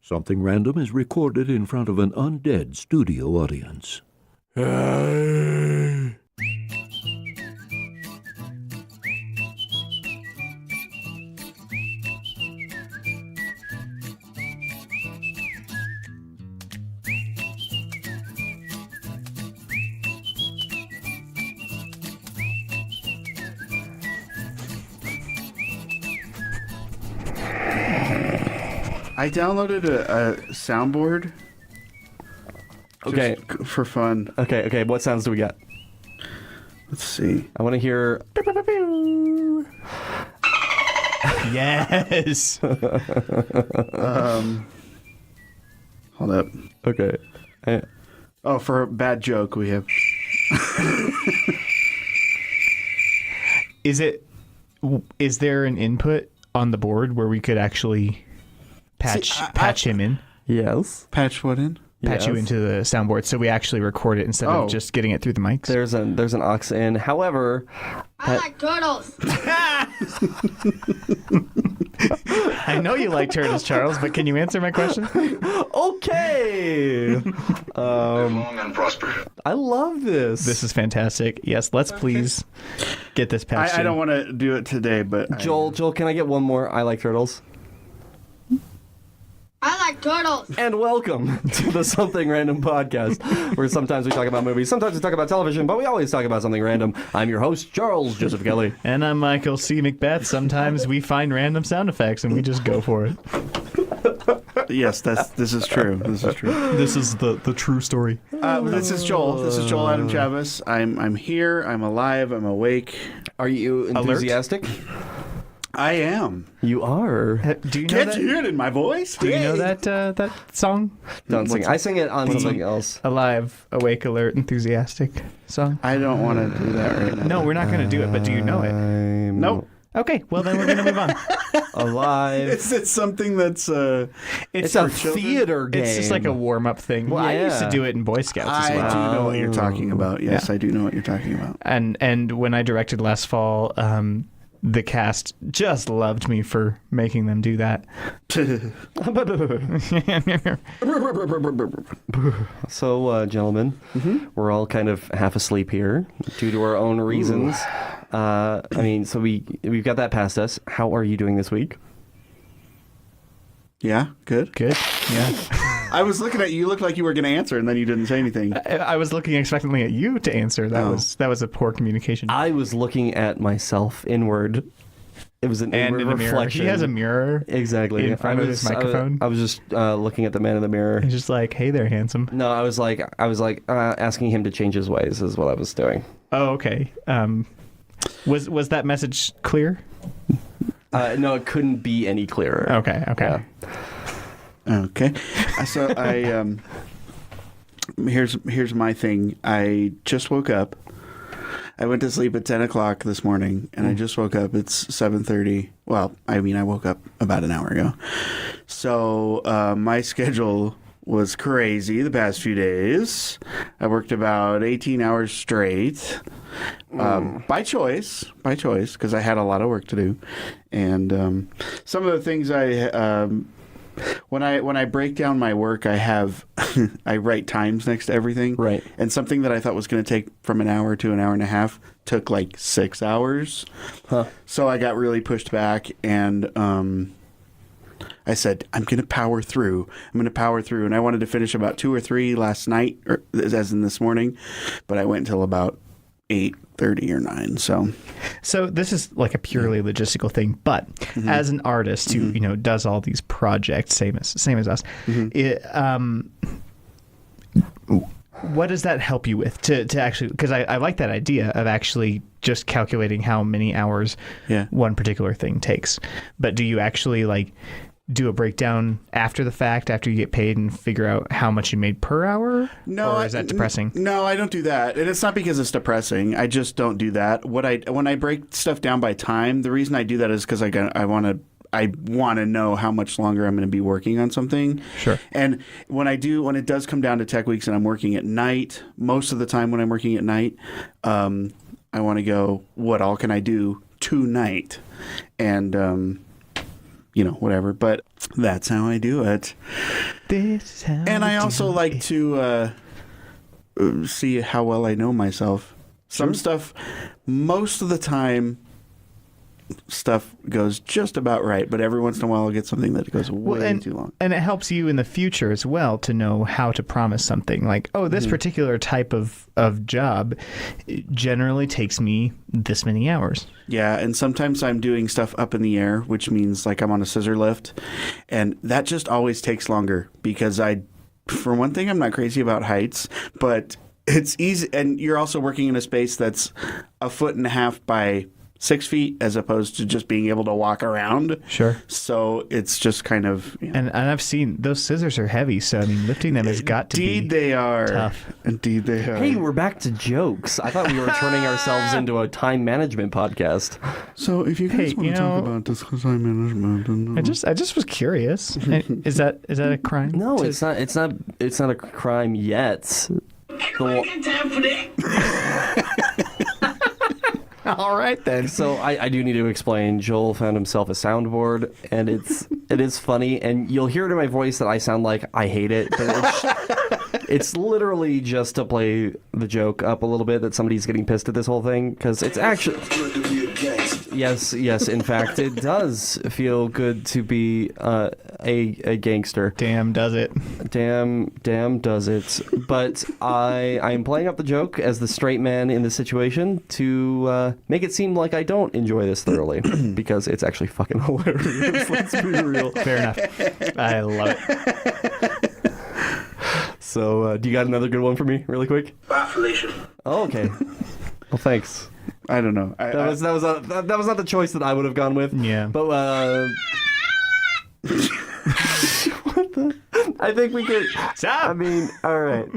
Something Random is recorded in front of an undead studio audience. I downloaded a soundboard. Okay. Just for fun. Okay. What sounds do we got? Let's see. I want to hear. Yes. Hold up. Okay. Oh, for a bad joke, we have. Is there an input on the board where we could actually patch him in? Yes. Patch what in? Patch you into the soundboard so we actually record it instead of just getting it through the mics? There's an aux in. However, I like turtles. I know you like turtles, Charles, but can you answer my question? okay. Long and prosper. I love this. This is fantastic. Yes, let's please get this patched I in. don't want to do it today, but Joel, can I get one more? I like turtles. I like turtles. And welcome to the Something Random podcast, where sometimes we talk about movies, sometimes we talk about television, but we always talk about something random. I'm your host, Charles Joseph Kelly. And I'm Mikeal C. Macbeth. Sometimes we find random sound effects and we just go for it. yes, this is true. This is true. This is the true story. This is Joel. This is Joel Adam Chavez. I'm here. I'm alive. I'm awake. Are you enthusiastic? I am. You are. Do you know Can't that? you hear it in my voice? Do you know that song? Don't sing. I sing it on something else. Alive, awake, alert, enthusiastic song. I don't want to do that right now. No, we're not going to do it. But do you know it? Nope. Okay, well then we're going to move on. Alive. Is it something that's It's for a children? theater game. It's just like a warm-up thing. Well, I used to do it in Boy Scouts as I well. do know what you're talking about. Yes, Yeah. I do know what you're talking about. And when I directed last fall, the cast just loved me for making them do that. So, gentlemen, we're all kind of half asleep here due to our own reasons. So we've got that past us. How are you doing this week? Yeah, good. Good. Yeah. I was looking at you. You looked like you were going to answer, and then you didn't say anything. I was looking expectantly at you to answer. That was a poor communication. I was looking at myself inward. It was an and inward in a mirror. reflection. He has a mirror Exactly. in front of his microphone. I was just looking at the man in the mirror. He's just like, "Hey there, handsome." No, I was like asking him to change his ways is what I was doing. Oh, okay. Was that message clear? No, it couldn't be any clearer. Okay. Yeah. Okay. So here's my thing. I just woke up. I went to sleep at 10 o'clock this morning, and I just woke up. It's 7:30. Well, I woke up about an hour ago. So my schedule was crazy the past few days. I worked about 18 hours straight by choice, because I had a lot of work to do. And some of the things when I break down my work, I write times next to everything. Right. And something that I thought was going to take from an hour to an hour and a half took like 6 hours. Huh. So I got really pushed back, and I said, I'm going to power through. And I wanted to finish about 2 or 3 last night, or as in this morning, but I went until about 8:30 or 9. So this is like a purely logistical thing, but as an artist who does all these projects, same as us, what does that help you with to actually? Because I like that idea of actually just calculating how many hours one particular thing takes. But do you actually do a breakdown after the fact, after you get paid, and figure out how much you made per hour? No, or is that depressing? No, I don't do that, and it's not because it's depressing. I just don't do that. When I break stuff down by time, the reason I do that is because I want to know how much longer I'm going to be working on something. Sure. And when it does come down to tech weeks and I'm working at night, most of the time when I'm working at night, I want to go, what all can I do tonight? And whatever. But that's how I do it. This is how And I we also do like it. to see how well I know myself. Some stuff, most of the time, stuff goes just about right, but every once in a while I'll get something that goes way too long. And it helps you in the future as well to know how to promise something. Like, this particular type of job generally takes me this many hours. Yeah, and sometimes I'm doing stuff up in the air, which means like I'm on a scissor lift, and that just always takes longer because for one thing, I'm not crazy about heights, but it's easy, and you're also working in a space that's 1.5 feet by 6 feet as opposed to just being able to walk around. Sure. So it's just kind of... And I've seen those scissors are heavy, so I mean, lifting them has got to be Indeed they are. tough. Indeed they are. Hey, we're back to jokes. I thought we were turning ourselves into a time management podcast. So if you guys Hey, want to talk about this time management... And, I just was curious. Is that a crime? No, it's not. It's not a crime yet. All right then. So I do need to explain. Joel found himself a soundboard, and it is funny, and you'll hear it in my voice that I sound like I hate it, but it's literally just to play the joke up a little bit that somebody's getting pissed at this whole thing, because it's actually... Yes, in fact, it does feel good to be a gangster. Damn does it. Damn does it. But I'm playing up the joke as the straight man in the situation to make it seem like I don't enjoy this thoroughly, because it's actually fucking hilarious. Let's be real. Fair enough. I love it. So, do you got another good one for me, really quick? Bafflation. Oh, okay. Well, thanks. I don't know. That was not the choice that I would have gone with. Yeah. But what the? I think we could. Stop. I mean, all right.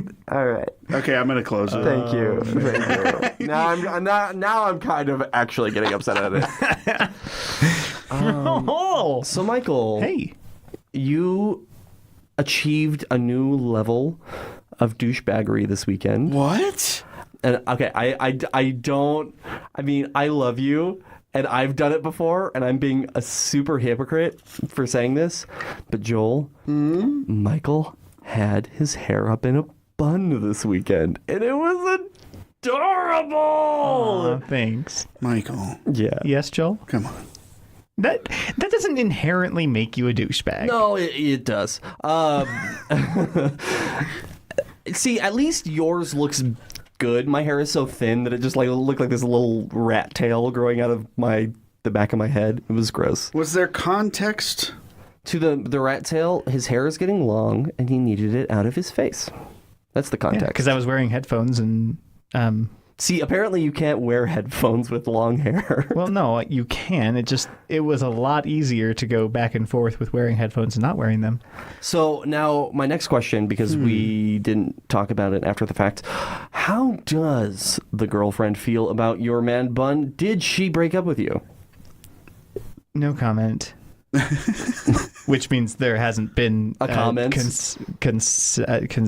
Okay, I'm going to close it. Thank you. Now I'm kind of actually getting upset at it. So, Michael, Hey. you achieved a new level of douchebaggery this weekend. What? And okay, I love you, and I've done it before, and I'm being a super hypocrite for saying this, but Joel, Mikeal had his hair up in a bun this weekend, and it was adorable! Thanks. Mikeal, Yeah. Yes, Joel? come on. That doesn't inherently make you a douchebag. No, it does. See, at least yours looks good. My hair is so thin that it just looked like this little rat tail growing out of the back of my head. It was gross. Was there context? To the rat tail, his hair is getting long and he needed it out of his face. That's the context. Because I was wearing headphones and... See, apparently you can't wear headphones with long hair. Well, no, you can. It was a lot easier to go back and forth with wearing headphones and not wearing them. So now my next question, because we didn't talk about it after the fact, how does the girlfriend feel about your man bun? Did she break up with you? No comment. Which means there hasn't been A comment? Considerable?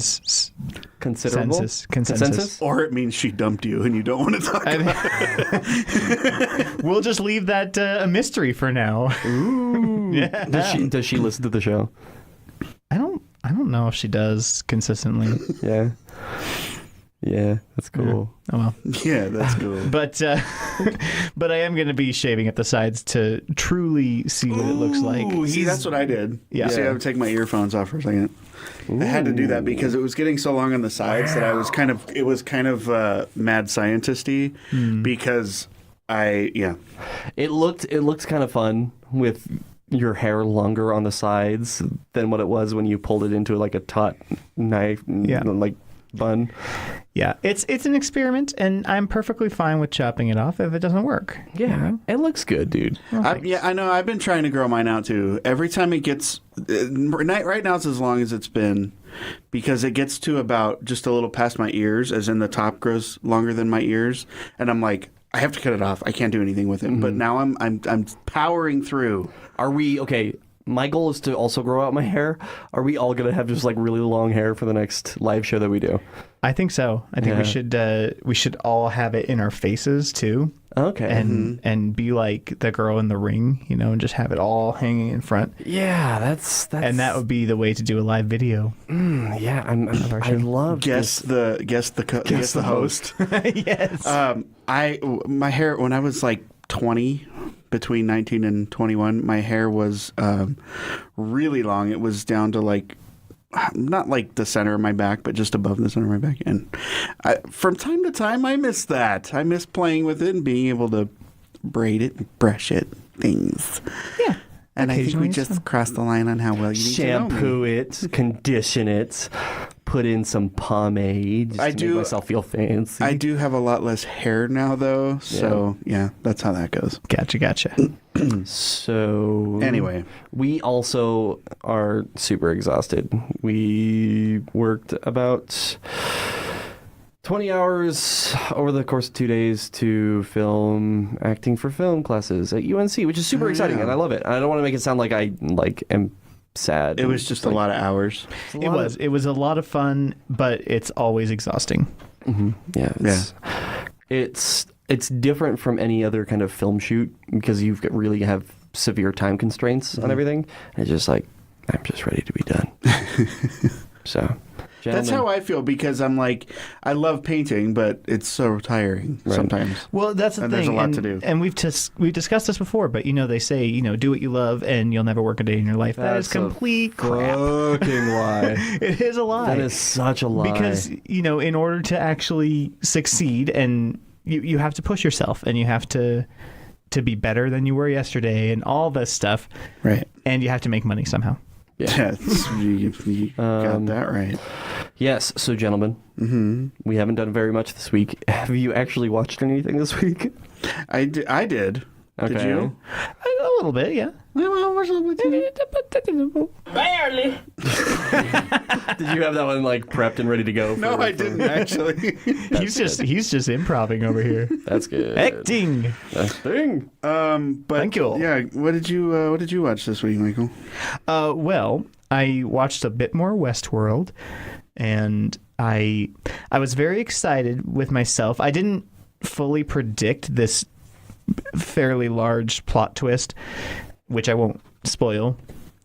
Consensus. Or it means she dumped you and you don't want to talk about it. We'll just leave that a mystery for now. Ooh. Yeah. Does she listen to the show? I don't know if she does consistently. Yeah. Yeah, that's cool. Oh well. Yeah, that's cool. But I am going to be shaving at the sides to truly see what it looks like. See, that's what I did. Yeah. See, I would take my earphones off for a second. I had to do that because it was getting so long on the sides that I was kind of mad scientist-y because It looked kind of fun with your hair longer on the sides than what it was when you pulled it into like a taut knife, like bun. Yeah, it's an experiment, and I'm perfectly fine with chopping it off if it doesn't work. Yeah, it looks good, dude. I know. I've been trying to grow mine out too. Every time it gets right now, it's as long as it's been because it gets to about just a little past my ears, as in the top grows longer than my ears, and I'm like, I have to cut it off. I can't do anything with it. But now I'm powering through. Are we okay? My goal is to also grow out my hair. Are we all gonna have just like really long hair for the next live show that we do? I think so. I think we should all have it in our faces too. Okay. and be like the girl in the ring, and just have it all hanging in front. Yeah, that's And that would be the way to do a live video. yeah. I love Guess the host. Yes. My hair when I was like 20, between 19 and 21, my hair was really long. It was down to like, not like the center of my back, but just above the center of my back. And from time to time, I miss that. I miss playing with it and being able to braid it, brush it, things. Yeah. And I think we Occasionally it's just fun. crossed the line on how well you need to know me. shampoo it, condition it, put in some pomade just to make myself feel fancy. I do have a lot less hair now, though. So, yeah, that's how that goes. Gotcha. So Anyway. we also are super exhausted. We worked about 20 hours over the course of 2 days to film acting for film classes at UNC, which is super exciting, and I love it. I don't want to make it sound like I am sad. It was just a lot of hours. It was a lot of fun, but it's always exhausting. It's different from any other kind of film shoot because you really have severe time constraints on everything. And it's just like, I'm just ready to be done. So, That's how I feel because I'm like, I love painting, but it's so tiring sometimes. Well, that's the thing. There's a lot to do. And we've discussed this before, but they say, do what you love and you'll never work a day in your life. That is complete crap. Fucking lie. It is a lie. That is such a lie. Because, in order to actually succeed, and you have to push yourself and you have to be better than you were yesterday and all this stuff. Right. And you have to make money somehow. Yeah, you got that right. Yes, so gentlemen, we haven't done very much this week. Have you actually watched anything this week? I did. Okay. Did you? A little bit, yeah. Barely. Did you have that one prepped and ready to go? No, I didn't actually. He's just improvising over here. That's good. Acting. Acting. But Thank you. Yeah, what did you watch this week, Michael? Well, I watched a bit more WestWorld, and I was very excited with myself. I didn't fully predict this fairly large plot twist, which I won't spoil.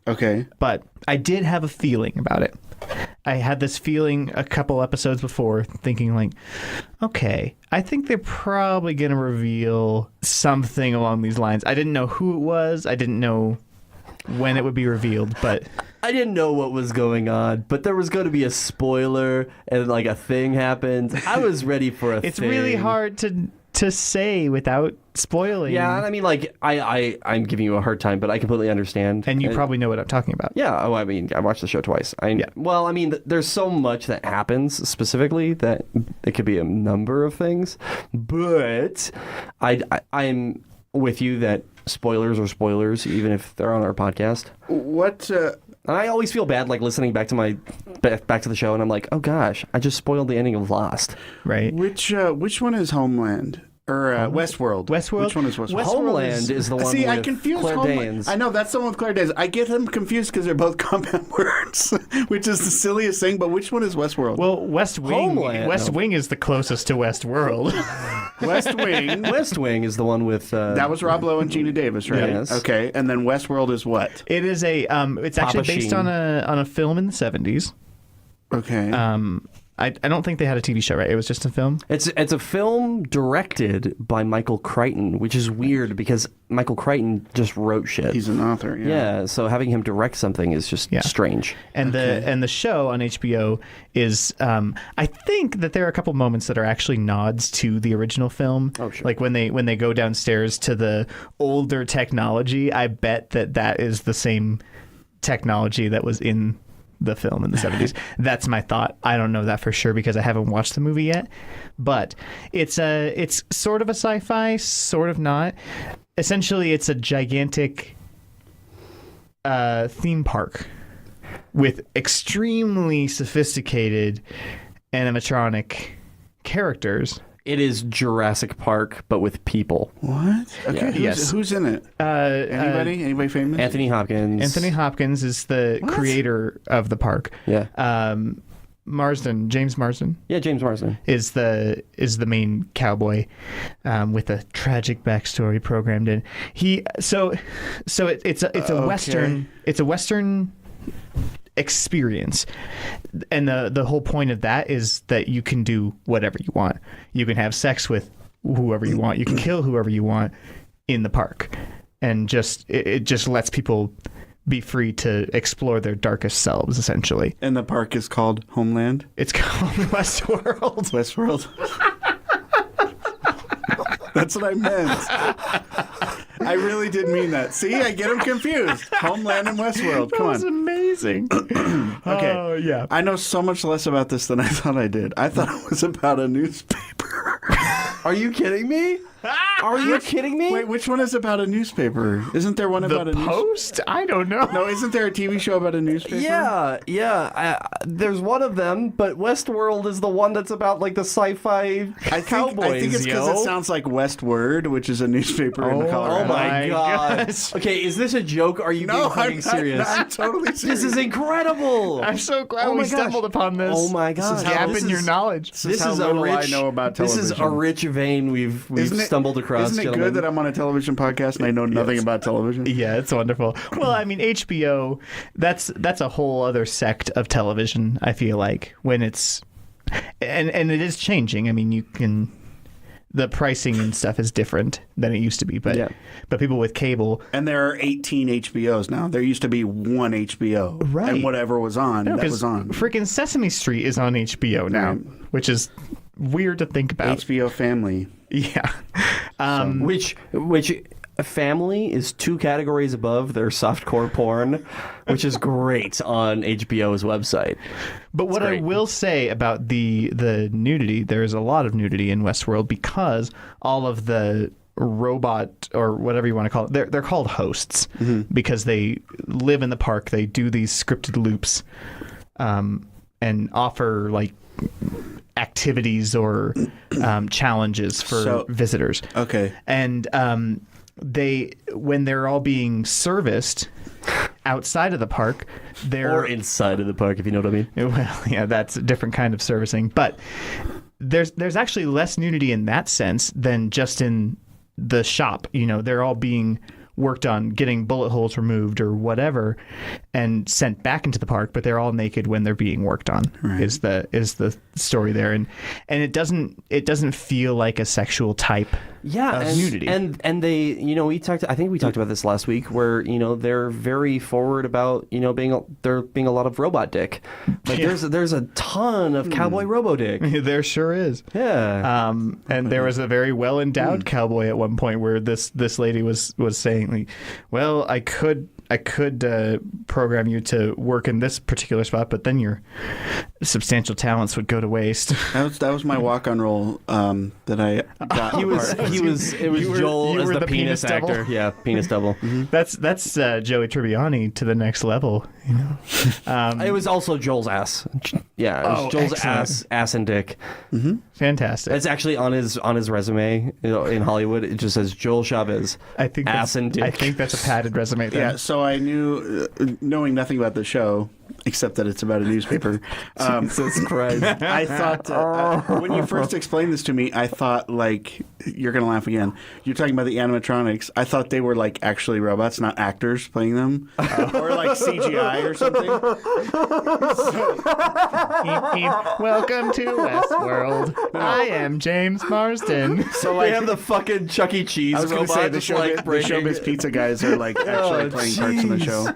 Okay. But I did have a feeling about it. I had this feeling a couple episodes before, thinking okay, I think they're probably going to reveal something along these lines. I didn't know who it was. I didn't know when it would be revealed, but I didn't know what was going on, but there was going to be a spoiler and a thing happened. I was ready for a thing. it's really hard to say without spoiling. Yeah, I mean, I'm giving you a hard time, but I completely understand. And you probably know what I'm talking about. Yeah, I mean, I watched the show twice. Well, I mean, there's so much that happens specifically that it could be a number of things, but I'm with you that spoilers are spoilers, even if they're on our podcast. What? And I always feel bad, listening back to the show, and I'm like, oh gosh, I just spoiled the ending of Lost. Right. Which one is Homeland? Or WestWorld. WestWorld. Which one is WestWorld? Homeland is the one See, with I confuse Claire Homeland. Danes. I know, that's the one with Claire Danes. I get them confused because they're both compound words, which is the silliest thing, but which one is WestWorld? Well, West Wing. Homeland. West Wing is the closest to WestWorld. West Wing. West Wing is the one with... That was Rob Lowe and Gina Davis, right? Yes. Okay, and then WestWorld is what? It is it's actually based Sheen. on a film in the 70s. Okay. I don't think they had a TV show, right? It was just a film? It's a film directed by Michael Crichton, which is weird because Michael Crichton just wrote shit. He's an author, Yeah, so having him direct something is just strange. And the show on HBO is I think that there are a couple moments that are actually nods to the original film. Oh, sure. Like when they go downstairs to the older technology, I bet that is the same technology that was in the film in the 70s. That's my thought. I don't know that for sure because I haven't watched the movie yet. But it's sort of a sci-fi, sort of not. Essentially, it's a gigantic theme park with extremely sophisticated animatronic characters. It is Jurassic Park, but with people. What? Okay, Yeah. who's in it? Anybody? Anybody famous? Anthony Hopkins. Anthony Hopkins is the creator of the park. Yeah. James Marsden. Yeah, James Marsden is the main cowboy with a tragic backstory programmed in. It's a Western experience, and the whole point of that is that you can do whatever you want. You can have sex with whoever you want. You can kill whoever you want in the park, and it just lets people be free to explore their darkest selves, essentially. And the park is called Homeland? It's called WestWorld. WestWorld. That's what I meant. I really did mean that. See, I get them confused. Homeland and WestWorld. Come on. That was amazing. Okay. Oh, yeah. I know so much less about this than I thought I did. I thought it was about a newspaper. Are you kidding me? Are you kidding me? Wait, which one is about a newspaper? Isn't there one about a newspaper? Post? I don't know. No, isn't there a TV show about a newspaper? Yeah. There's one of them, but Westworld is the one that's about like the sci-fi cowboys. I think it's because it sounds like Westword, which is a newspaper in Colorado. Oh my god. gosh. Okay, is this a joke? Or are you being fucking serious? I'm totally serious. This is incredible. I'm so glad Oh my we stumbled gosh. upon this. Oh my gosh. Gap This in your is- knowledge. This how is a little I rich. know about This is a television. rich vein we've stumbled across. Isn't it gentlemen. good that I'm on a television podcast and I know nothing about television? Yeah, it's wonderful. Well, I mean, HBO, that's a whole other sect of television, I feel like, when it's... And it is changing. I mean, the pricing and stuff is different than it used to be, but people with cable... And there are 18 HBOs now. There used to be one HBO. Right. And whatever was on, that was on. Freaking Sesame Street is on HBO now, which is weird to think about. HBO Family. Yeah. Which family is 2 categories above their softcore porn, which is great on HBO's website. But what I will say about the nudity, there's a lot of nudity in Westworld because all of the robot or whatever you want to call it, they're called hosts because they live in the park. They do these scripted loops and offer like activities or challenges for visitors. Okay. And when they're all being serviced outside of the park, Or inside of the park, if you know what I mean. Well, yeah, that's a different kind of servicing. But there's actually less nudity in that sense than just in the shop. You know, they're all being worked on, getting bullet holes removed or whatever, and sent back into the park. But they're all naked when they're being worked on. Right. Is the story there, and it doesn't feel like a sexual type. Yeah, of nudity. And they, I think we talked about this last week, where they're very forward about there being a lot of robot dick. Like there's a ton of cowboy robo dick. There sure is. Yeah. And there was a very well endowed cowboy at one point where this lady was saying, like, well, I could program you to work in this particular spot, but then your substantial talents would go to waste. That was my walk-on role that I got. It was Joel as the penis double? actor. Yeah, penis double. Mm-hmm. That's Joey Tribbiani to the next level. It was also Joel's ass. Yeah, it was Joel's ass and dick. Mm-hmm. Fantastic. It's actually on his resume in Hollywood. It just says Joel Chavez. Ass and dick. I think that's a padded resume. Then. Yeah. So I knew, knowing nothing about the show, except that it's about a newspaper. Jesus Christ. I thought, when you first explained this to me, I thought, like, you're going to laugh again. You're talking about the animatronics. I thought they were, like, actually robots, not actors playing them. Or, like, CGI or something. Welcome to Westworld. I am James Marsden. So, like, they have the fucking Chuck E. Cheese I was going to robot. say, the Showbiz Pizza guys are, like, actually playing parts in the show.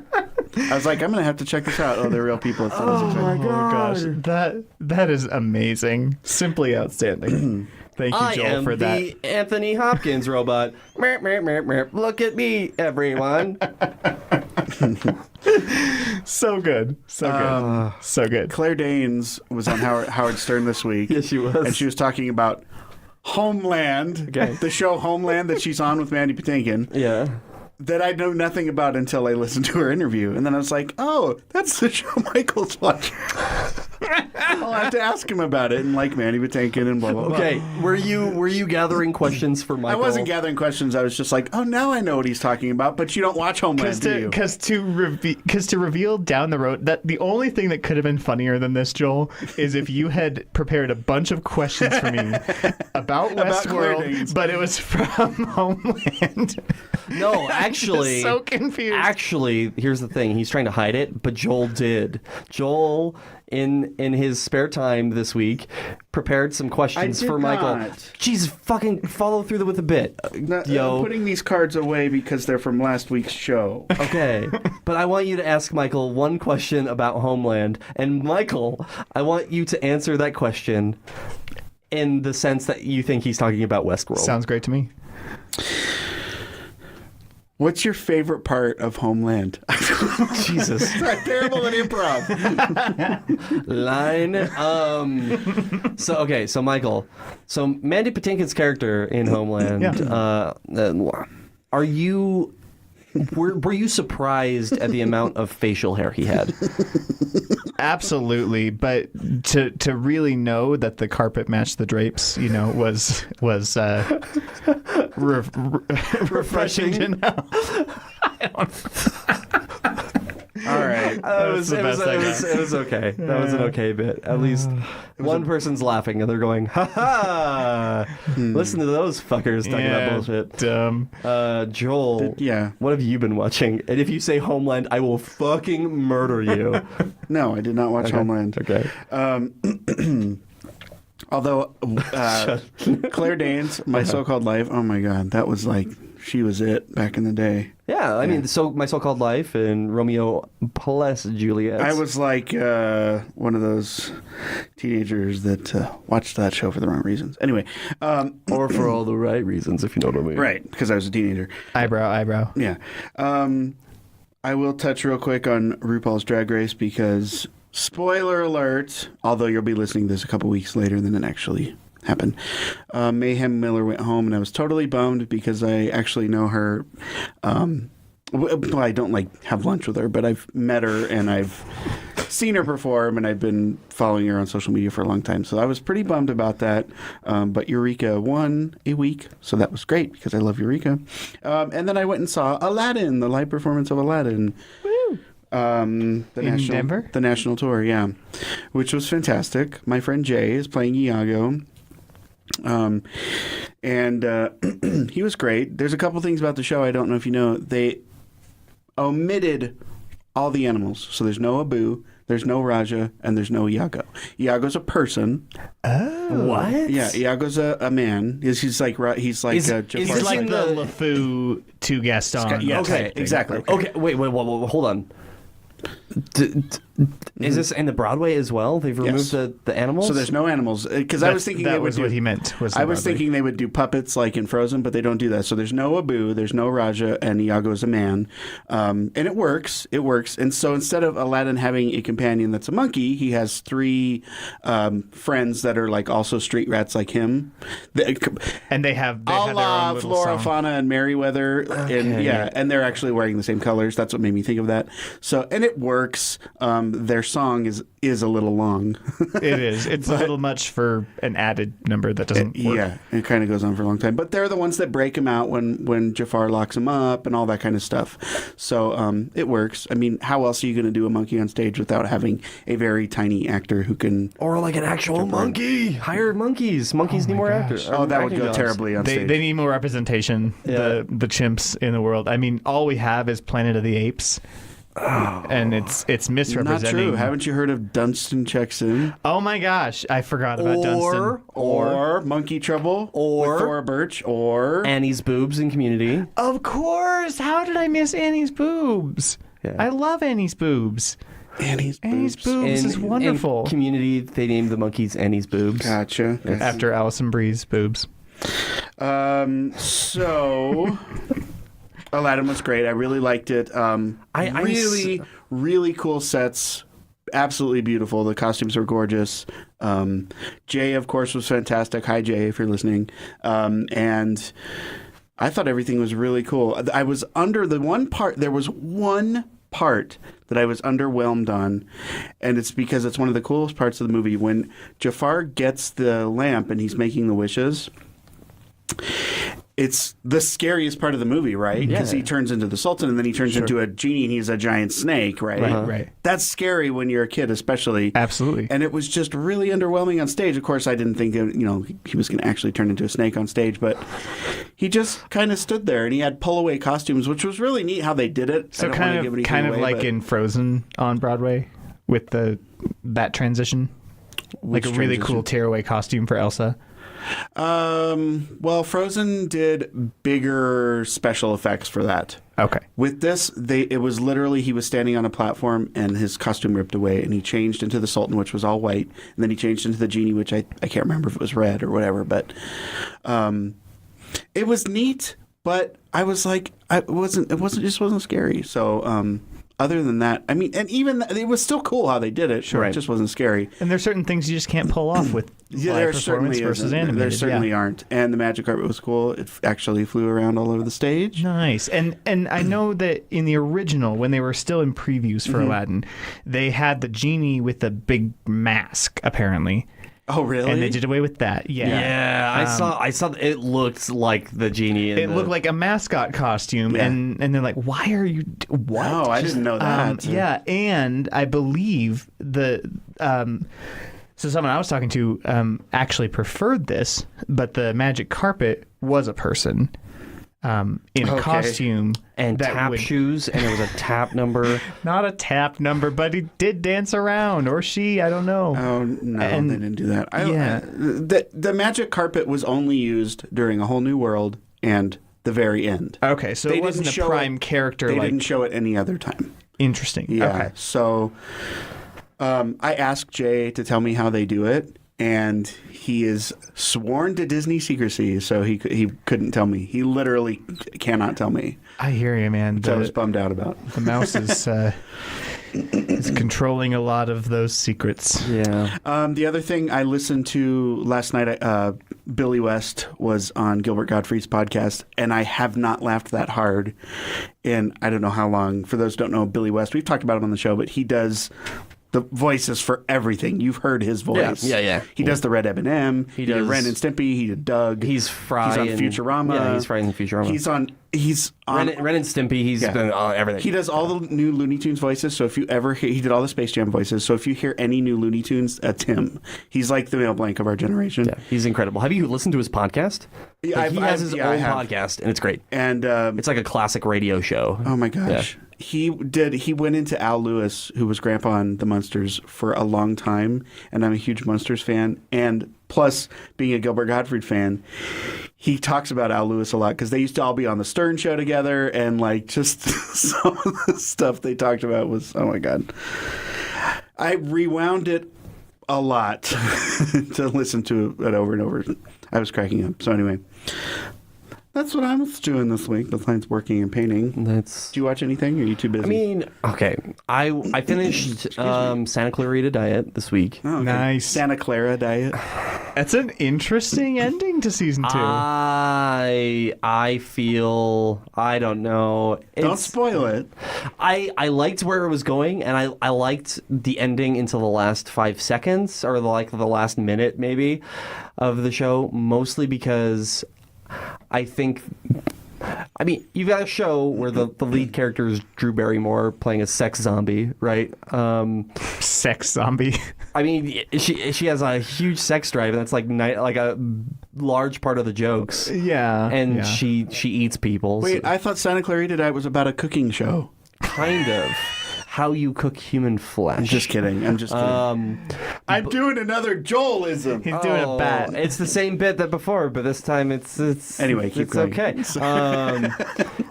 I was like, I'm going to have to check this out. Oh, they're real people. It's Oh my gosh. That is amazing. Simply outstanding. Thank you, Joel, for that. I am the Anthony Hopkins robot. Merp, merp, merp, merp. Look at me, everyone. So good. So good. So good. Claire Danes was on Howard Stern this week. Yes, she was. And she was talking about Homeland, the show Homeland that she's on with Mandy Patinkin. Yeah. That I know nothing about until I listened to her interview. And then I was like, oh, that's the show Michael's watching. I'll have to ask him about it and like Mandy Patinkin and blah blah blah. Okay, were you gathering questions for Mikeal? I wasn't gathering questions. I was just like, oh, now I know what he's talking about. But you don't watch Homeland, do you? Because to reveal down the road that the only thing that could have been funnier than this, Joel, is if you had prepared a bunch of questions for me about WestWorld, but it was from Homeland. No, actually, so confused. Actually, here's the thing: he's trying to hide it, but Joel did. Joel, in his spare time this week, prepared some questions for Mikeal. Jeez, fucking follow through with a bit, yo. I'm putting these cards away because they're from last week's show. Okay, but I want you to ask Mikeal one question about Homeland, and Mikeal, I want you to answer that question in the sense that you think he's talking about Westworld. Sounds great to me. What's your favorite part of Homeland? Jesus. I'm terrible at improv. Line. So Mikeal. So Mandy Patinkin's character in Homeland. Were you surprised at the amount of facial hair he had? Absolutely, but to really know that the carpet matched the drapes, was refreshing to know. All right. It was okay. That was an okay bit. At least one person's laughing and they're going, ha ha! Listen to those fuckers talking about bullshit. Dumb. Joel, Yeah. what have you been watching? And if you say Homeland, I will fucking murder you. No, I did not watch Homeland. Okay. Although Claire Danes, My So-Called Life, oh my God, that was like, she was it back in the day. Yeah, I mean, so My So-Called Life and Romeo plus Juliet. I was like one of those teenagers that watched that show for the wrong reasons. Anyway. or for all the right reasons, if you know what I mean. Right, because I was a teenager. Eyebrow. Yeah. I will touch real quick on RuPaul's Drag Race because, spoiler alert, although you'll be listening to this a couple weeks later than it actually happened, Mayhem Miller went home, and I was totally bummed because I actually know her. Well, I don't have lunch with her, but I've met her and I've seen her perform, and I've been following her on social media for a long time. So I was pretty bummed about that. But Eureka won a week, so that was great because I love Eureka. And then I went and saw Aladdin, the live performance of Aladdin. Woo! Denver? The national tour, yeah, which was fantastic. My friend Jay is playing Iago. And he was great. There's a couple things about the show I don't know if you know. They omitted all the animals. So there's no Abu, there's no Raja, and there's no Iago. Iago's a person. Oh. What? Yeah, Iago's a man. He's like Jafar. He's He's Is like the- the LeFou to Gaston. Yeah, Okay, type thing. Exactly. Okay, wait, hold on. Is this in the Broadway as well? They've removed Yes. the animals? So there's no animals because I was thinking that they would was do, what he meant. I was thinking they would do puppets like in Frozen, but they don't do that. So there's no Abu, there's no Raja, and Iago's a man, and it works. It works. And so instead of Aladdin having a companion that's a monkey, he has three friends that are like also street rats like him. And they have their Allah, own little Flora, song. Fauna, and Merryweather, and they're actually wearing the same colors. That's what made me think of that. So, and it works. Their song is a little long. It is. It's a little much for an added number that doesn't work. Yeah, it kind of goes on for a long time. But they're the ones that break him out when Jafar locks him up and all that kind of stuff. So it works. I mean, how else are you going to do a monkey on stage without having a very tiny actor who can... Or like an actual monkey. Hire monkeys. Monkeys need more actors. Oh, that would go terribly on stage. They need more representation, Yeah. the chimps in the world. I mean, all we have is Planet of the Apes. And it's misrepresenting. Not true. Haven't you heard of Dunstan Checks In? Oh my gosh, I forgot about Dunstan. Or Monkey Trouble Or- with Thora Birch, or... Annie's boobs in Community. Of course. How did I miss Annie's boobs? Yeah. I love Annie's boobs. Annie's Annie's boobs. boobs is wonderful. In Community, they named the monkeys Annie's boobs. Gotcha. After Alison Brie's boobs. So... Aladdin was great. I really liked it. Really cool sets. Absolutely beautiful. The costumes were gorgeous. Jay, of course, was fantastic. Hi, Jay, if you're listening. And I thought everything was really cool. I was under the one part. There was one part that I was underwhelmed on, and it's because it's one of the coolest parts of the movie. When Jafar gets the lamp and he's making the wishes, it's the scariest part of the movie, right? Because he turns into the Sultan, and then he turns into a genie, and he's a giant snake, right? Right. That's scary when you're a kid, especially. Absolutely. And it was just really underwhelming on stage. Of course, I didn't think that, he was going to actually turn into a snake on stage, but he just kind of stood there, and he had pull-away costumes, which was really neat how they did it. So I don't kind wanna of give anything away, like but in Frozen on Broadway with that transition, like a really cool tearaway costume for Elsa. Well, Frozen did bigger special effects for that. Okay. With this, it was literally he was standing on a platform and his costume ripped away, and he changed into the Sultan, which was all white, and then he changed into the genie, which I can't remember if it was red or whatever, but it was neat. But I was like, it wasn't scary. So other than that, I mean, and even it was still cool how they did it. Sure, it just wasn't scary. And there's certain things you just can't pull off with live performance versus animated. There certainly aren't. And the magic carpet was cool. It actually flew around all over the stage. Nice. And I know that in the original, when they were still in previews for Aladdin, they had the genie with the big mask, apparently. Oh, really? And they did away with that. Yeah. Yeah, I saw. It looked like the genie. It looked like a mascot costume, and they're like, "Why are you? What? Oh, I didn't know that. Yeah, and I believe so someone I was talking to actually preferred this, but the magic carpet was a person in a costume and tap shoes, and there was a tap number. Not a tap number, but he did dance around, or she, I don't know. Oh, no, they didn't do that. The magic carpet was only used during A Whole New World and the very end. Okay, so it wasn't a prime character. They didn't show it any other time. Interesting. Yeah. Okay. So I asked Jay to tell me how they do it, and he is sworn to Disney secrecy, so he couldn't tell me. He literally cannot tell me. I hear you, man. Which I was bummed out about. The mouse is controlling a lot of those secrets. Yeah. The other thing I listened to last night, Billy West was on Gilbert Gottfried's podcast, and I have not laughed that hard in I don't know how long. For those who don't know Billy West, we've talked about him on the show, but he does the voices for everything. You've heard his voice. Yeah. He does the Red M&M. He did does Ren and Stimpy. He did Doug. He's Fry. He's on in Futurama. Yeah, he's Fry in Futurama. He's on Ren and Stimpy. He's been everything. He does all the new Looney Tunes voices. So if you ever hear, he did all the Space Jam voices. So if you hear any new Looney Tunes, that's him. He's like the Mel Blanc of our generation. Yeah, he's incredible. Have you listened to his podcast? Yeah, he has his own podcast, and it's great. And it's like a classic radio show. Oh my gosh. Yeah. He went into Al Lewis, who was Grandpa on The Munsters, for a long time, and I'm a huge Munsters fan. And plus, being a Gilbert Gottfried fan, he talks about Al Lewis a lot because they used to all be on the Stern Show together, and like just some of the stuff they talked about was, oh my God. I rewound it a lot to listen to it over and over. I was cracking up. So anyway. That's what I was doing this week, besides working and painting. Did you watch anything, or are you too busy? I mean, okay. I finished Santa Clarita Diet this week. Oh, okay. Nice. Santa Clara Diet. That's an interesting ending to season 2. I feel, I don't know. Don't spoil it. I liked where it was going, and I liked the ending until the last 5 seconds, or the last minute maybe of the show, mostly because I think, I mean, you've got a show where the lead character is Drew Barrymore playing a sex zombie, right? Sex zombie. I mean, she has a huge sex drive, and that's like a large part of the jokes. Yeah. And she eats people. Wait, I thought Santa Clarita Diet was about a cooking show. Kind of. How you cook human flesh. I'm just kidding. I'm doing another Joelism. He's doing a bat. It's the same bit that before, but this time it's anyway. Keep it's going. Okay.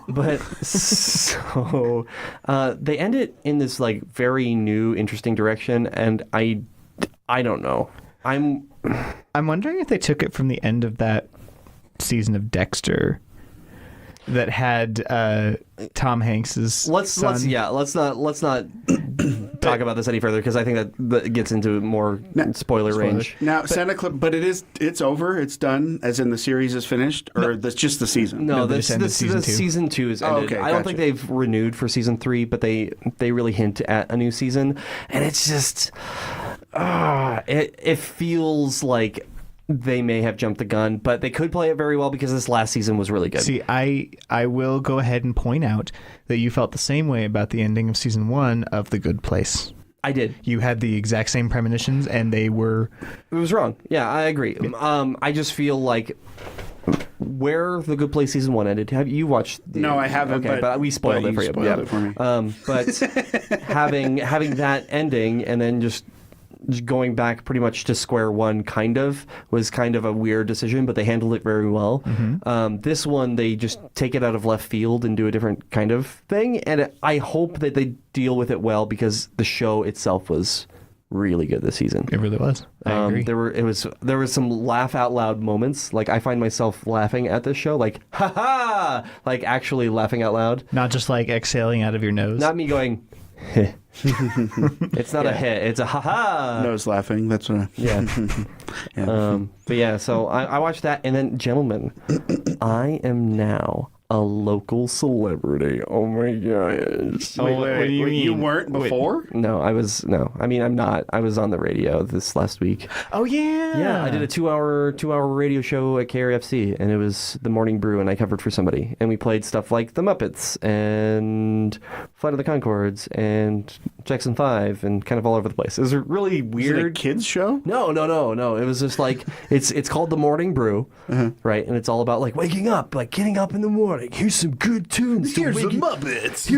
But so they end it in this like very new, interesting direction, and I don't know. I'm wondering if they took it from the end of that season of Dexter that had Tom Hanks's son. Let's not talk about this any further because I think that gets into more spoiler range. Now, Santa Claus, but it's over. It's done, as in the series is finished, or that's just the season. No, they this just ended season 2. Season 2 is ended. okay, I don't gotcha. think they've renewed for season 3, but they really hint at a new season, and it's just it feels like they may have jumped the gun, but they could play it very well because this last season was really good. See, I will go ahead and point out that you felt the same way about the ending of season 1 of The Good Place. I did. You had the exact same premonitions, and they were... It was wrong. Yeah, I agree. I just feel like where The Good Place season 1 ended. Have you watched? No, I haven't. Okay, but we spoiled it for you. Spoiled it for me. But having that ending and then just going back pretty much to square one was kind of a weird decision, but they handled it very well. This one, they just take it out of left field and do a different kind of thing, and I hope that they deal with it well because the show itself was really good this season. It really was. I agree. There were some laugh out loud moments. Like I find myself laughing at this show, like ha ha, like actually laughing out loud. Not just like exhaling out of your nose. Not me going. Heh. It's not a hit. It's a ha ha. Nose laughing. That's what. Yeah. Yeah. But yeah, so I watched that, and then, gentlemen, I am now a local celebrity. Oh my gosh. Wait, what do you mean? You weren't before? No, I mean, I'm not. I was on the radio this last week. Oh yeah. Yeah, I did a 2-hour radio show at KRFC, and it was the Morning Brew, and I covered for somebody, and we played stuff like The Muppets and Flight of the Conchords and Jackson 5 and kind of all over the place. It was a really weird. Is it a kids show? No. It was just like it's called The Morning Brew, right? And it's all about like waking up, like getting up in the morning. Here's some good tunes. Here's the Muppets.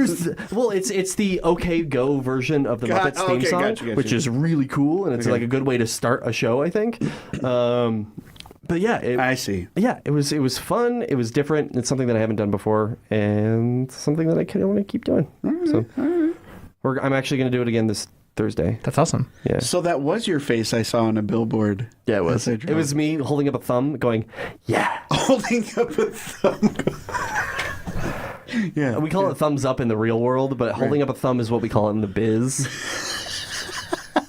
It's the OK Go version of the Muppets theme song, gotcha. which is really cool, and it's like a good way to start a show, I think. But yeah, I see. Yeah, it was fun. It was different. It's something that I haven't done before, and something that I kind of want to keep doing. So I'm actually going to do it again this Thursday. That's awesome. Yeah. So that was your face I saw on a billboard. Yeah, it was. as I It drove. was me holding up a thumb, going, "Yeah." Holding up a thumb. Yeah. We call it thumbs up in the real world, but holding up a thumb is what we call it in the biz.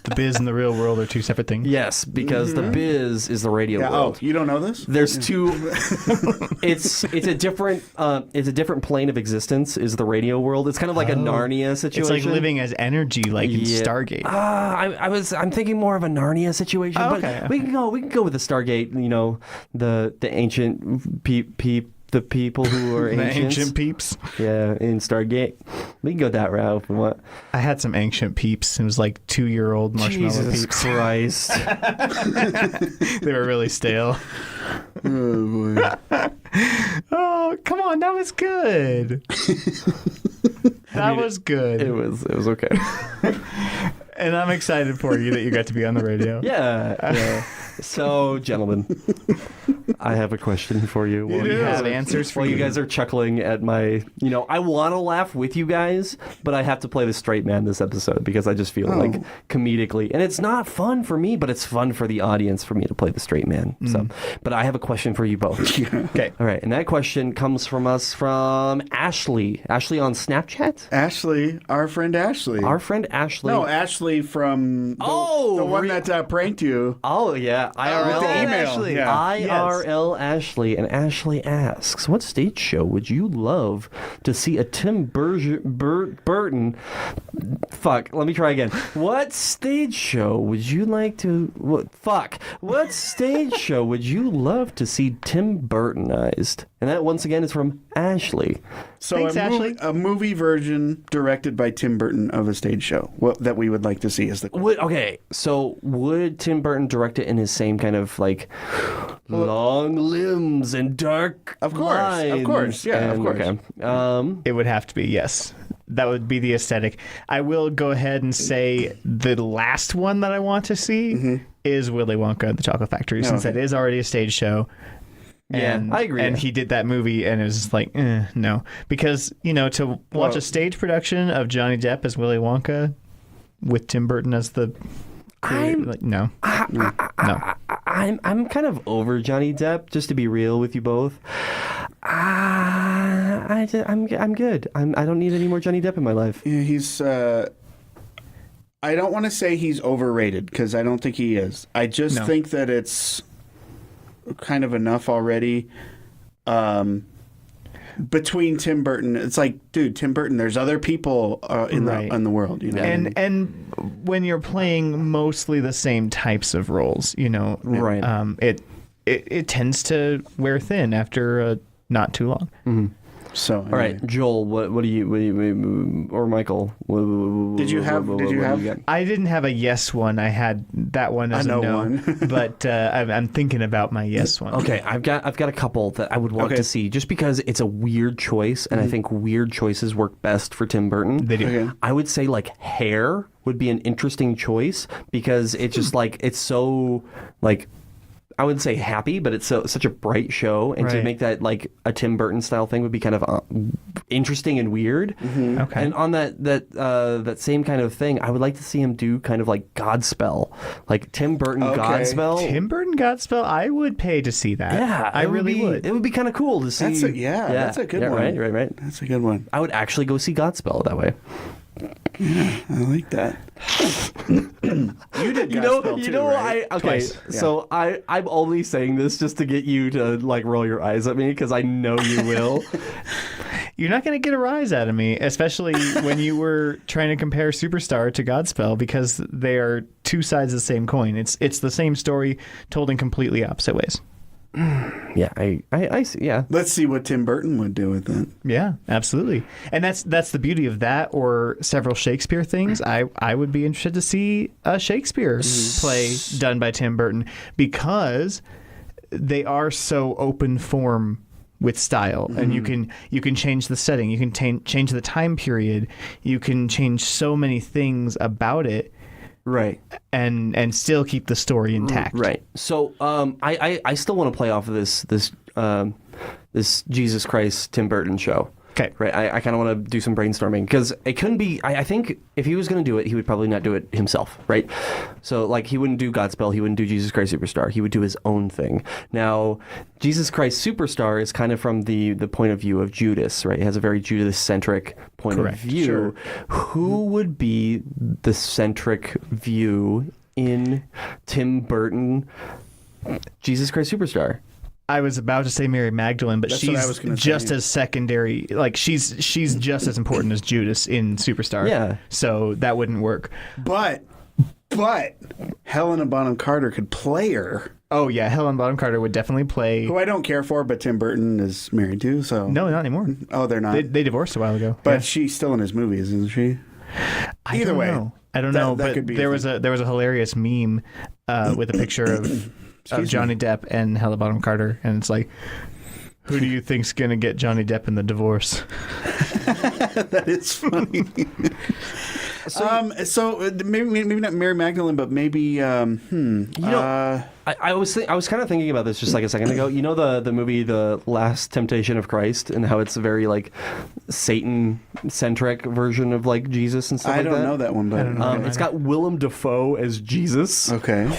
The biz and the real world are two separate things. Yes, because the biz is the radio Yeah, world. you don't know this? There's two. It's a different plane of existence. Is the radio world? It's kind of like a Narnia situation. It's like living as energy, like in Stargate. I'm thinking more of a Narnia situation, Oh, but okay. we can go with the Stargate. You know, the ancient the people who are The ancients. ancient peeps. Yeah, in Stargate. We can go that route if we want. I had some ancient peeps. It was like 2-year-old marshmallow Jesus peeps. Christ. They were really stale. Oh, boy. Oh, come on. That was good. That was good. It was okay. And I'm excited for you that you got to be on the radio. Yeah. So, gentlemen, I have a question for you. Do you have answers for While you you? guys are chuckling at my, I want to laugh with you guys, but I have to play the straight man this episode because I just feel like comedically, and it's not fun for me, but it's fun for the audience for me to play the straight man. So, but I have a question for you both. Okay. All right, and that question comes from Ashley. Ashley on Snapchat. Ashley, our friend Ashley. Our friend Ashley. No, Ashley from the one that pranked you. Oh yeah, IRL with the email. Ashley. Yeah. IRL Ashley, and Ashley asks, "What stage show would you love to see a Tim Burton?" Fuck. Let me try again. What stage show would you like to? What stage show would you love to see Tim Burtonized? And that once again is from Ashley. So Thanks, Ashley. a movie version directed by Tim Burton of a stage show that we would like to see is the question. So would Tim Burton direct it in his same kind of like long limbs and dark Of course, lines? yeah, of course. Okay. It would have to be, yes. That would be the aesthetic. I will go ahead and say the last one that I want to see is Willy Wonka and the Chocolate Factory, since that is already a stage show. Yeah, And, I agree. And he did that movie, and it was just like, no. Because, to watch a stage production of Johnny Depp as Willy Wonka with Tim Burton as the creator, no. I'm kind of over Johnny Depp, just to be real with you both. I'm good. I don't need any more Johnny Depp in my life. Yeah, he's I don't want to say he's overrated because I don't think he is. I just think that it's kind of enough already. Between Tim Burton, it's like, dude, Tim Burton. There's other people in the world, you know. And when you're playing mostly the same types of roles, you know, it tends to wear thin after not too long. Mm-hmm. So, all right, Joel, what do you or Mikeal? Did you have? I didn't have a yes one. I had that one as a no one, but I'm thinking about my yes one. Okay, I've got a couple that I would want to see, just because it's a weird choice, and I think weird choices work best for Tim Burton. They do. Okay. I would say like Hair would be an interesting choice because it's just like it's so like. I wouldn't say happy, but it's such a bright show, and to make that like a Tim Burton style thing would be kind of interesting and weird. Mm-hmm. Okay. And on that same kind of thing, I would like to see him do kind of like Godspell, like Tim Burton Godspell. Tim Burton Godspell, I would pay to see that. Yeah, I really would. It would be kind of cool to see. That's a good one. Right. That's a good one. I would actually go see Godspell that way. Yeah, I like that. You did Godspell too, right? Twice. So I'm only saying this just to get you to like roll your eyes at me because I know you will. You're not going to get a rise out of me, especially when you were trying to compare Superstar to Godspell, because they are two sides of the same coin. It's the same story told in completely opposite ways. Yeah, I see. Yeah. Let's see what Tim Burton would do with it. Yeah, absolutely. And that's the beauty of that, or several Shakespeare things. I would be interested to see a Shakespeare play done by Tim Burton, because they are so open form with style, and you can change the setting, you can change the time period, you can change so many things about it. Right. And still keep the story intact. Right. So I still want to play off of this Jesus Christ Tim Burton show. Okay. Right. I kind of want to do some brainstorming, because it couldn't be. I think if he was going to do it, he would probably not do it himself. Right. So like he wouldn't do Godspell. He wouldn't do Jesus Christ Superstar. He would do his own thing. Now, Jesus Christ Superstar is kind of from the point of view of Judas. Right. It has a very Judas-centric point of view. Sure. Who would be the centric view in Tim Burton Jesus Christ Superstar? I was about to say Mary Magdalene, but That's what I was she's gonna just say. as secondary. Like she's just as important as Judas in Superstar. Yeah. So that wouldn't work. But Helena Bonham Carter could play her. Oh yeah, Helen Bonham Carter would definitely play. Who I don't care for, but Tim Burton is married to, so... No, not anymore. Oh, they're not? They divorced a while ago. But she's still in his movies, isn't she? Either way. I don't know, that but could be there was a hilarious meme with a picture of Johnny Depp and Helena Bonham Carter, and it's like, who do you think's gonna get Johnny Depp in the divorce? That is funny. So maybe not Mary Magdalene, but maybe I was kind of thinking about this just like a second ago. You know the movie The Last Temptation of Christ, and how it's a very like Satan centric version of like Jesus and stuff like that. I don't know that one, but it's got Willem Dafoe as Jesus. Okay.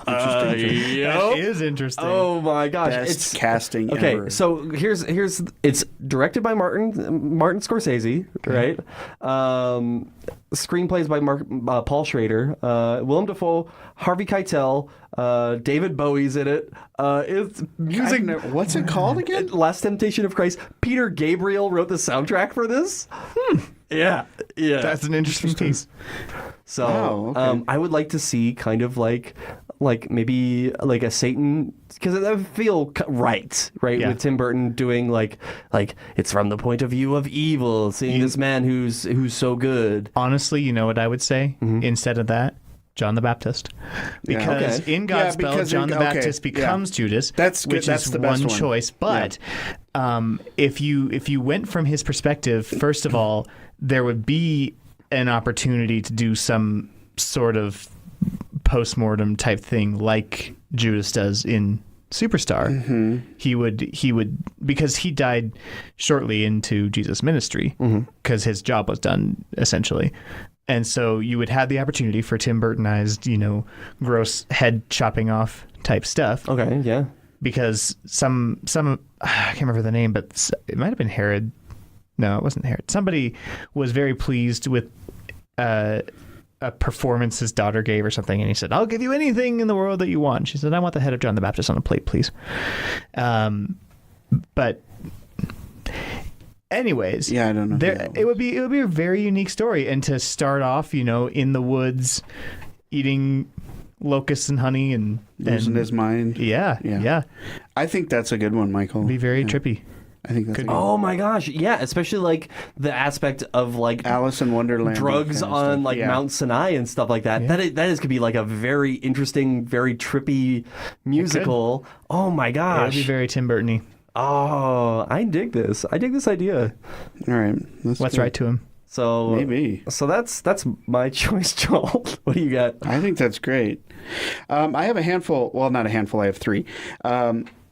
Interesting. That is interesting. Oh my gosh, Best casting okay, ever. so here's it's directed by Martin Scorsese, right? Screenplays by Paul Schrader, Willem Dafoe, Harvey Keitel, David Bowie's in it. It's music. What's it called again? Last Temptation of Christ. Peter Gabriel wrote the soundtrack for this. Yeah. That's an interesting piece. So Wow, okay. I would like to see kind of like maybe like a Satan, because that would feel right Yeah. with Tim Burton doing like it's from the point of view of evil, seeing this man who's so good. Honestly, you know what I would say instead of that? John the Baptist, because Okay. in Godspell, John the Baptist becomes Judas, That's good. which That's is the best one one. choice. But if you went from his perspective, first of all, there would be an opportunity to do some sort of post-mortem type thing like Judas does in Superstar. Mm-hmm. He would because he died shortly into Jesus' ministry, because his job was done essentially. And so you would have the opportunity for Tim Burtonized, gross head chopping off type stuff. Okay, yeah. Because some I can't remember the name, but it might have been Herod. No, it wasn't Herod. Somebody was very pleased with a performance his daughter gave or something, and he said, "I'll give you anything in the world that you want." She said, "I want the head of John the Baptist on a plate, please." But anyways, Yeah, I don't know. it would be a very unique story, and to start off, in the woods, eating locusts and honey and Losing his mind. Yeah. I think that's a good one, Michael. Be very trippy. I think that's a good Oh my gosh, yeah, especially like the aspect of like Alice in Wonderland. drugs kind of on stuff. like Yeah. Mount Sinai and stuff like that. Yeah. That is could be like a very interesting, very trippy musical. Oh my It would be gosh. very Tim Burton-y. Oh, I dig this. I dig this idea. All right. What's right to him? So Maybe. So that's my choice, Joel. What do you got? I think that's great. I have a handful. Well, not a handful. I have 3,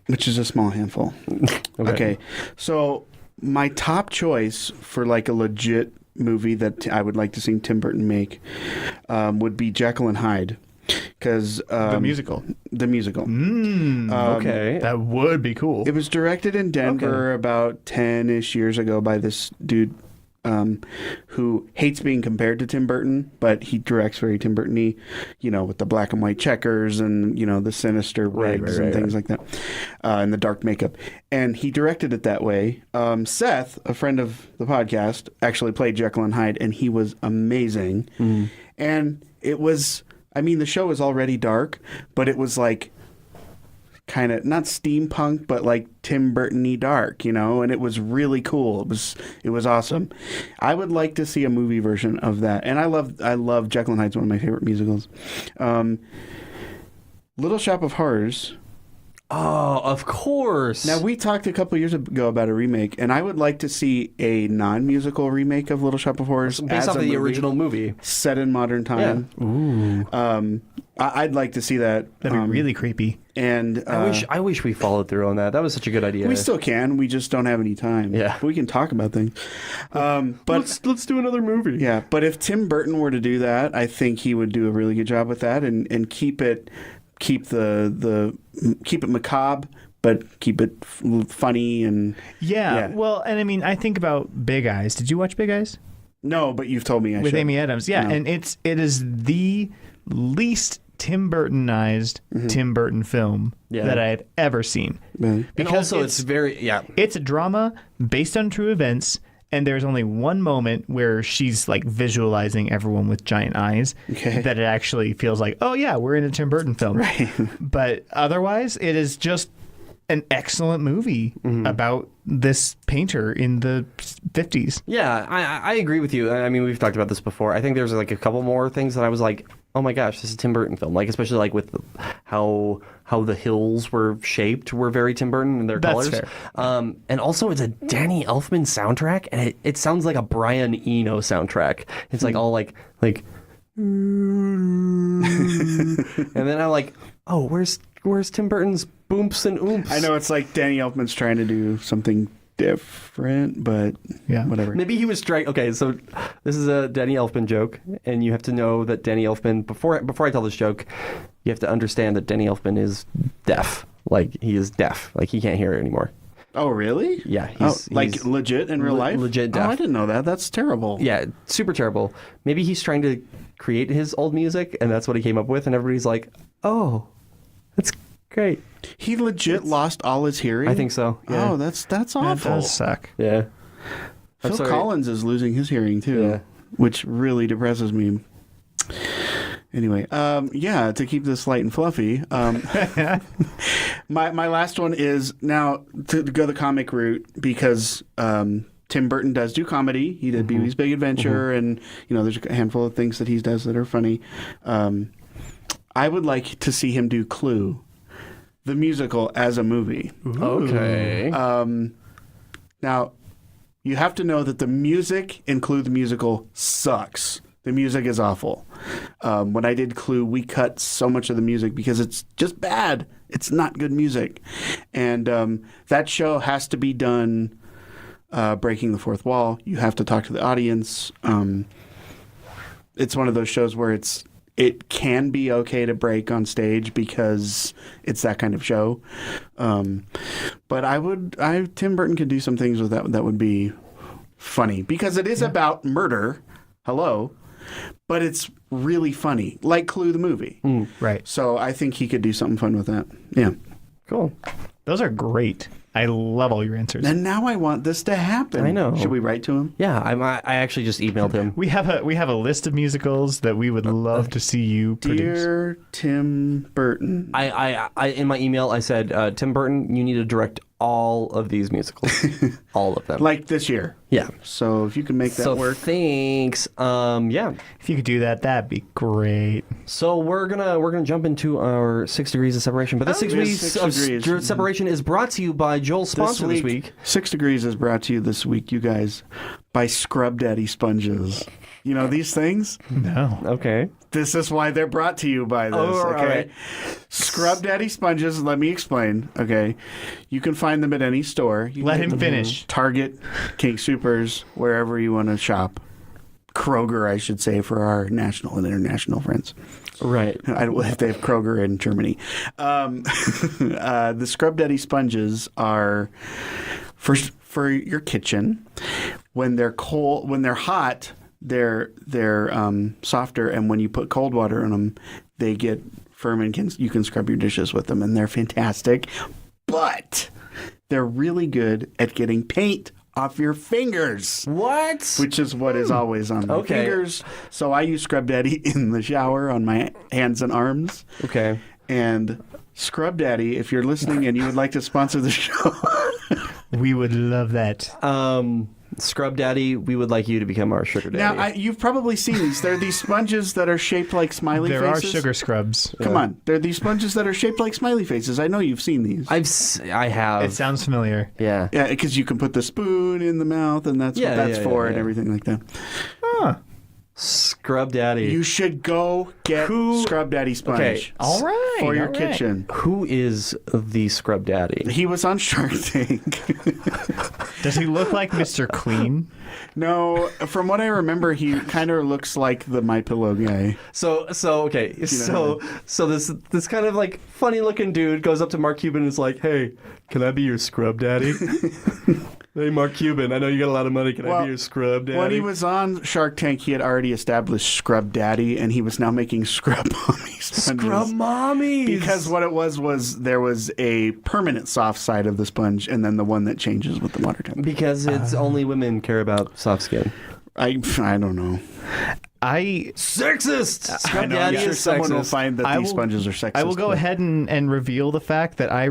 which is a small handful. Okay. So my top choice for like a legit movie that I would like to see Tim Burton make would be Jekyll and Hyde. Because The musical. The musical. Okay. That would be cool. It was directed in Denver about 10-ish years ago by this dude who hates being compared to Tim Burton, but he directs very Tim Burton-y, with the black and white checkers and, the sinister wigs and things like that, and the dark makeup. And he directed it that way. Seth, a friend of the podcast, actually played Jekyll and Hyde, and he was amazing. And it was, the show was already dark, but it was like kind of not steampunk, but like Tim Burton-y dark, and it was really cool. It was awesome. I would like to see a movie version of that. And I love Jekyll and Hyde's one of my favorite musicals. Little Shop of Horrors. Oh, of course. Now, we talked a couple years ago about a remake, and I would like to see a non-musical remake of Little Shop of Horrors based off of the original movie. set in modern time. Ooh. I'd like to see that. That'd be really creepy. And I wish we followed through on that. That was such a good idea. we still can. We just don't have any time. Yeah. We can talk about things. But let's do another movie. yeah, but if Tim Burton were to do that, I think he would do a really good job with that and keep it macabre, but keep it funny and Yeah. Well, and I think about Big Eyes. Did you watch Big Eyes? no. But you've told me I With should. Amy Adams. Yeah, No. and it is the least Tim Burtonized Tim Burton film that I have ever seen. Really? And Because also, it's very It's a drama based on true events, and there's only one moment where she's like visualizing everyone with giant eyes Okay. that it actually feels like, oh yeah, we're in a Tim Burton film. Right. But otherwise, it is just an excellent movie about this painter in the 50s. Yeah, I agree with you. I mean, we've talked about this before. I think there's like a couple more things that I was like, oh my gosh, this is a Tim Burton film. Like, especially like with how the hills were shaped were very Tim Burton in their That's colors. fair. And also it's a Danny Elfman soundtrack, and it sounds like a Brian Eno soundtrack. It's like all like and then I'm like, oh, where's Tim Burton's boomps and oomps? I know it's like Danny Elfman's trying to do something different, but Yeah. whatever. Maybe he was trying. Okay, so this is a Danny Elfman joke, and you have to know that Danny Elfman. Before I tell this joke, you have to understand that Danny Elfman is deaf. Like, he is deaf. Like, he can't hear it anymore. Oh, really? Yeah, he's he's legit in real life? legit Oh, deaf. I didn't know that. That's terrible. Yeah, super terrible. Maybe he's trying to create his old music, and that's what he came up with, and everybody's like, oh, that's great. He legit lost all his hearing? I think so. Yeah. Oh, that's That awful. does suck. Yeah. I'm Phil sorry. Collins is losing his hearing too, Yeah. which really depresses me. Anyway, to keep this light and fluffy, my last one is now to go the comic route because Tim Burton does do comedy. He did Beebe's Big Adventure, and there's a handful of things that he does that are funny. I would like to see him do Clue, the musical, as a movie. Okay. Now, you have to know that the music in Clue the musical sucks. The music is awful. When I did Clue, we cut so much of the music because it's just bad. It's not good music. And that show has to be done breaking the fourth wall. You have to talk to the audience. It's one of those shows where it can be okay to break on stage because it's that kind of show. But Tim Burton could do some things with that would be funny because it is about murder. Hello. but it's really funny, like Clue the movie. Right. So I think he could do something fun with that. Yeah. Cool. Those are great. I love all your answers. And now I want this to happen. I know. Should we write to him? Yeah, I actually just emailed him. We have a list of musicals that we would love to see you produce. Dear Tim Burton. I in my email I said, Tim Burton, you need to direct all of these musicals, all of them. Like this year. Yeah. So if you can make that So work. thanks. Yeah. If you could do that, that'd be great. So we're gonna jump into our 6 degrees of separation. But this 6 yes, weeks 6 of degrees. separation is brought to you by Joel's sponsor this week. 6 Degrees is brought to you this week, you guys, by Scrub Daddy Sponges. You know these things? No. Okay. This is why they're brought to you by this, Oh, okay? all right. Scrub Daddy Sponges, let me explain, okay? You can find them at any store. You Let can him get them finish. Target, King Supers, wherever you want to shop. Kroger, I should say, for our national and international friends. Right. If they have Kroger in Germany. The Scrub Daddy Sponges are for your kitchen. When they're cold, when they're hot, they're softer, and when you put cold water on them, they get firm and you can scrub your dishes with them, and they're fantastic. But they're really good at getting paint off your fingers. What? Which is what is always on my Okay. fingers. So I use Scrub Daddy in the shower on my hands and arms. Okay. And Scrub Daddy, if you're listening and you would like to sponsor the show, We would love that. Scrub Daddy, we would like you to become our sugar daddy. now you've probably seen these. They're these sponges that are shaped like smiley There faces. are sugar scrubs. Come on, they're these sponges that are shaped like smiley faces. I know you've seen these. I have. It sounds familiar. Yeah. Yeah, because you can put the spoon in the mouth, and that's Yeah, what that's yeah, for, yeah, and yeah. everything like that. Huh. Scrub Daddy. You should go get Scrub Daddy sponge. Okay. All right. For your all right. kitchen. Who is the Scrub Daddy? He was on Shark Tank. Does he look like Mr. Clean? No, from what I remember, he kind of looks like the My Pillow guy. So okay. So this kind of like funny looking dude goes up to Mark Cuban and is like, "Hey, can I be your Scrub Daddy?" Hey, Mark Cuban, I know you got a lot of money. Can I be your Scrub Daddy? When he was on Shark Tank, he had already established Scrub Daddy, and he was now making Scrub Mommy sponges. Scrub Mommies. Because what it was there was a permanent soft side of the sponge, and then the one that changes with the water temperature. Because it's only women care about soft skin. I don't know. Sexist. I Scrub know. Daddy I'm sure is someone will sexist. find that these sponges are sexist. I will go but- ahead and reveal the fact that I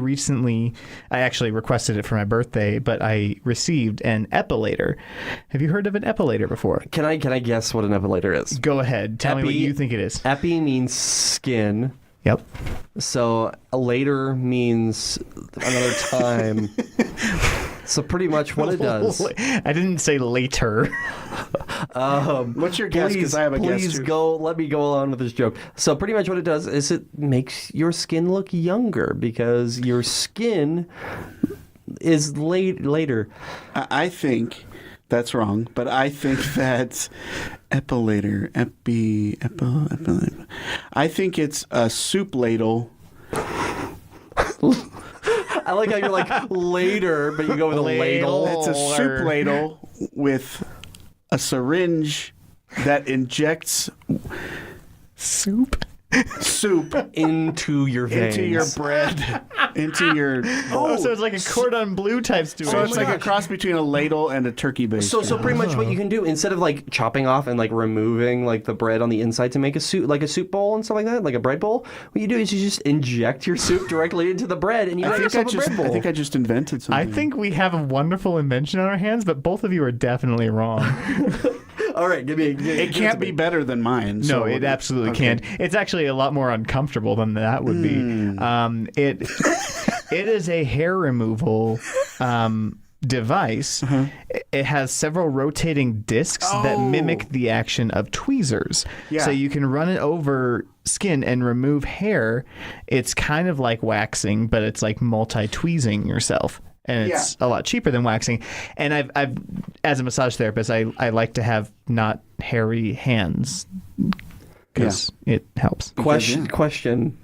actually requested it for my birthday, but I received an epilator. Have you heard of an epilator before? Can I guess what an epilator is? Go ahead. Tell me what you think it is. Epi means skin. Yep. So a later means another time. So pretty much what it does. I didn't say later. What's your guess? Because I have a guess Please too. let me go on with this joke. So pretty much what it does is it makes your skin look younger because your skin is later. I think that's wrong, but I think that epilator, epilator. I think it's a soup ladle. I like how you're like later, but you go with a ladle. It's a soup ladle with a syringe that injects soup into your veins. into your bread, into your. Oh, so it's like a cordon bleu type stew. So it's like a cross between a ladle and a turkey baster. So pretty much what you can do instead of like chopping off and like removing like the bread on the inside to make a soup like a soup bowl and stuff like that, like a bread bowl, what you do is you just inject your soup directly into the bread and you make yourself a bread bowl. I think I just invented something. I think we have a wonderful invention on our hands, but both of you are definitely wrong. All right, give me. It can't be better than mine. No, so it absolutely okay. can't. It's actually a lot more uncomfortable than that would be. It is a hair removal device. It has several rotating discs that mimic the action of tweezers. Yeah. So you can run it over skin and remove hair. It's kind of like waxing, but it's like multi-tweezing yourself. And it's a lot cheaper than waxing. And I've as a massage therapist, I like to have not hairy hands because it helps. Question.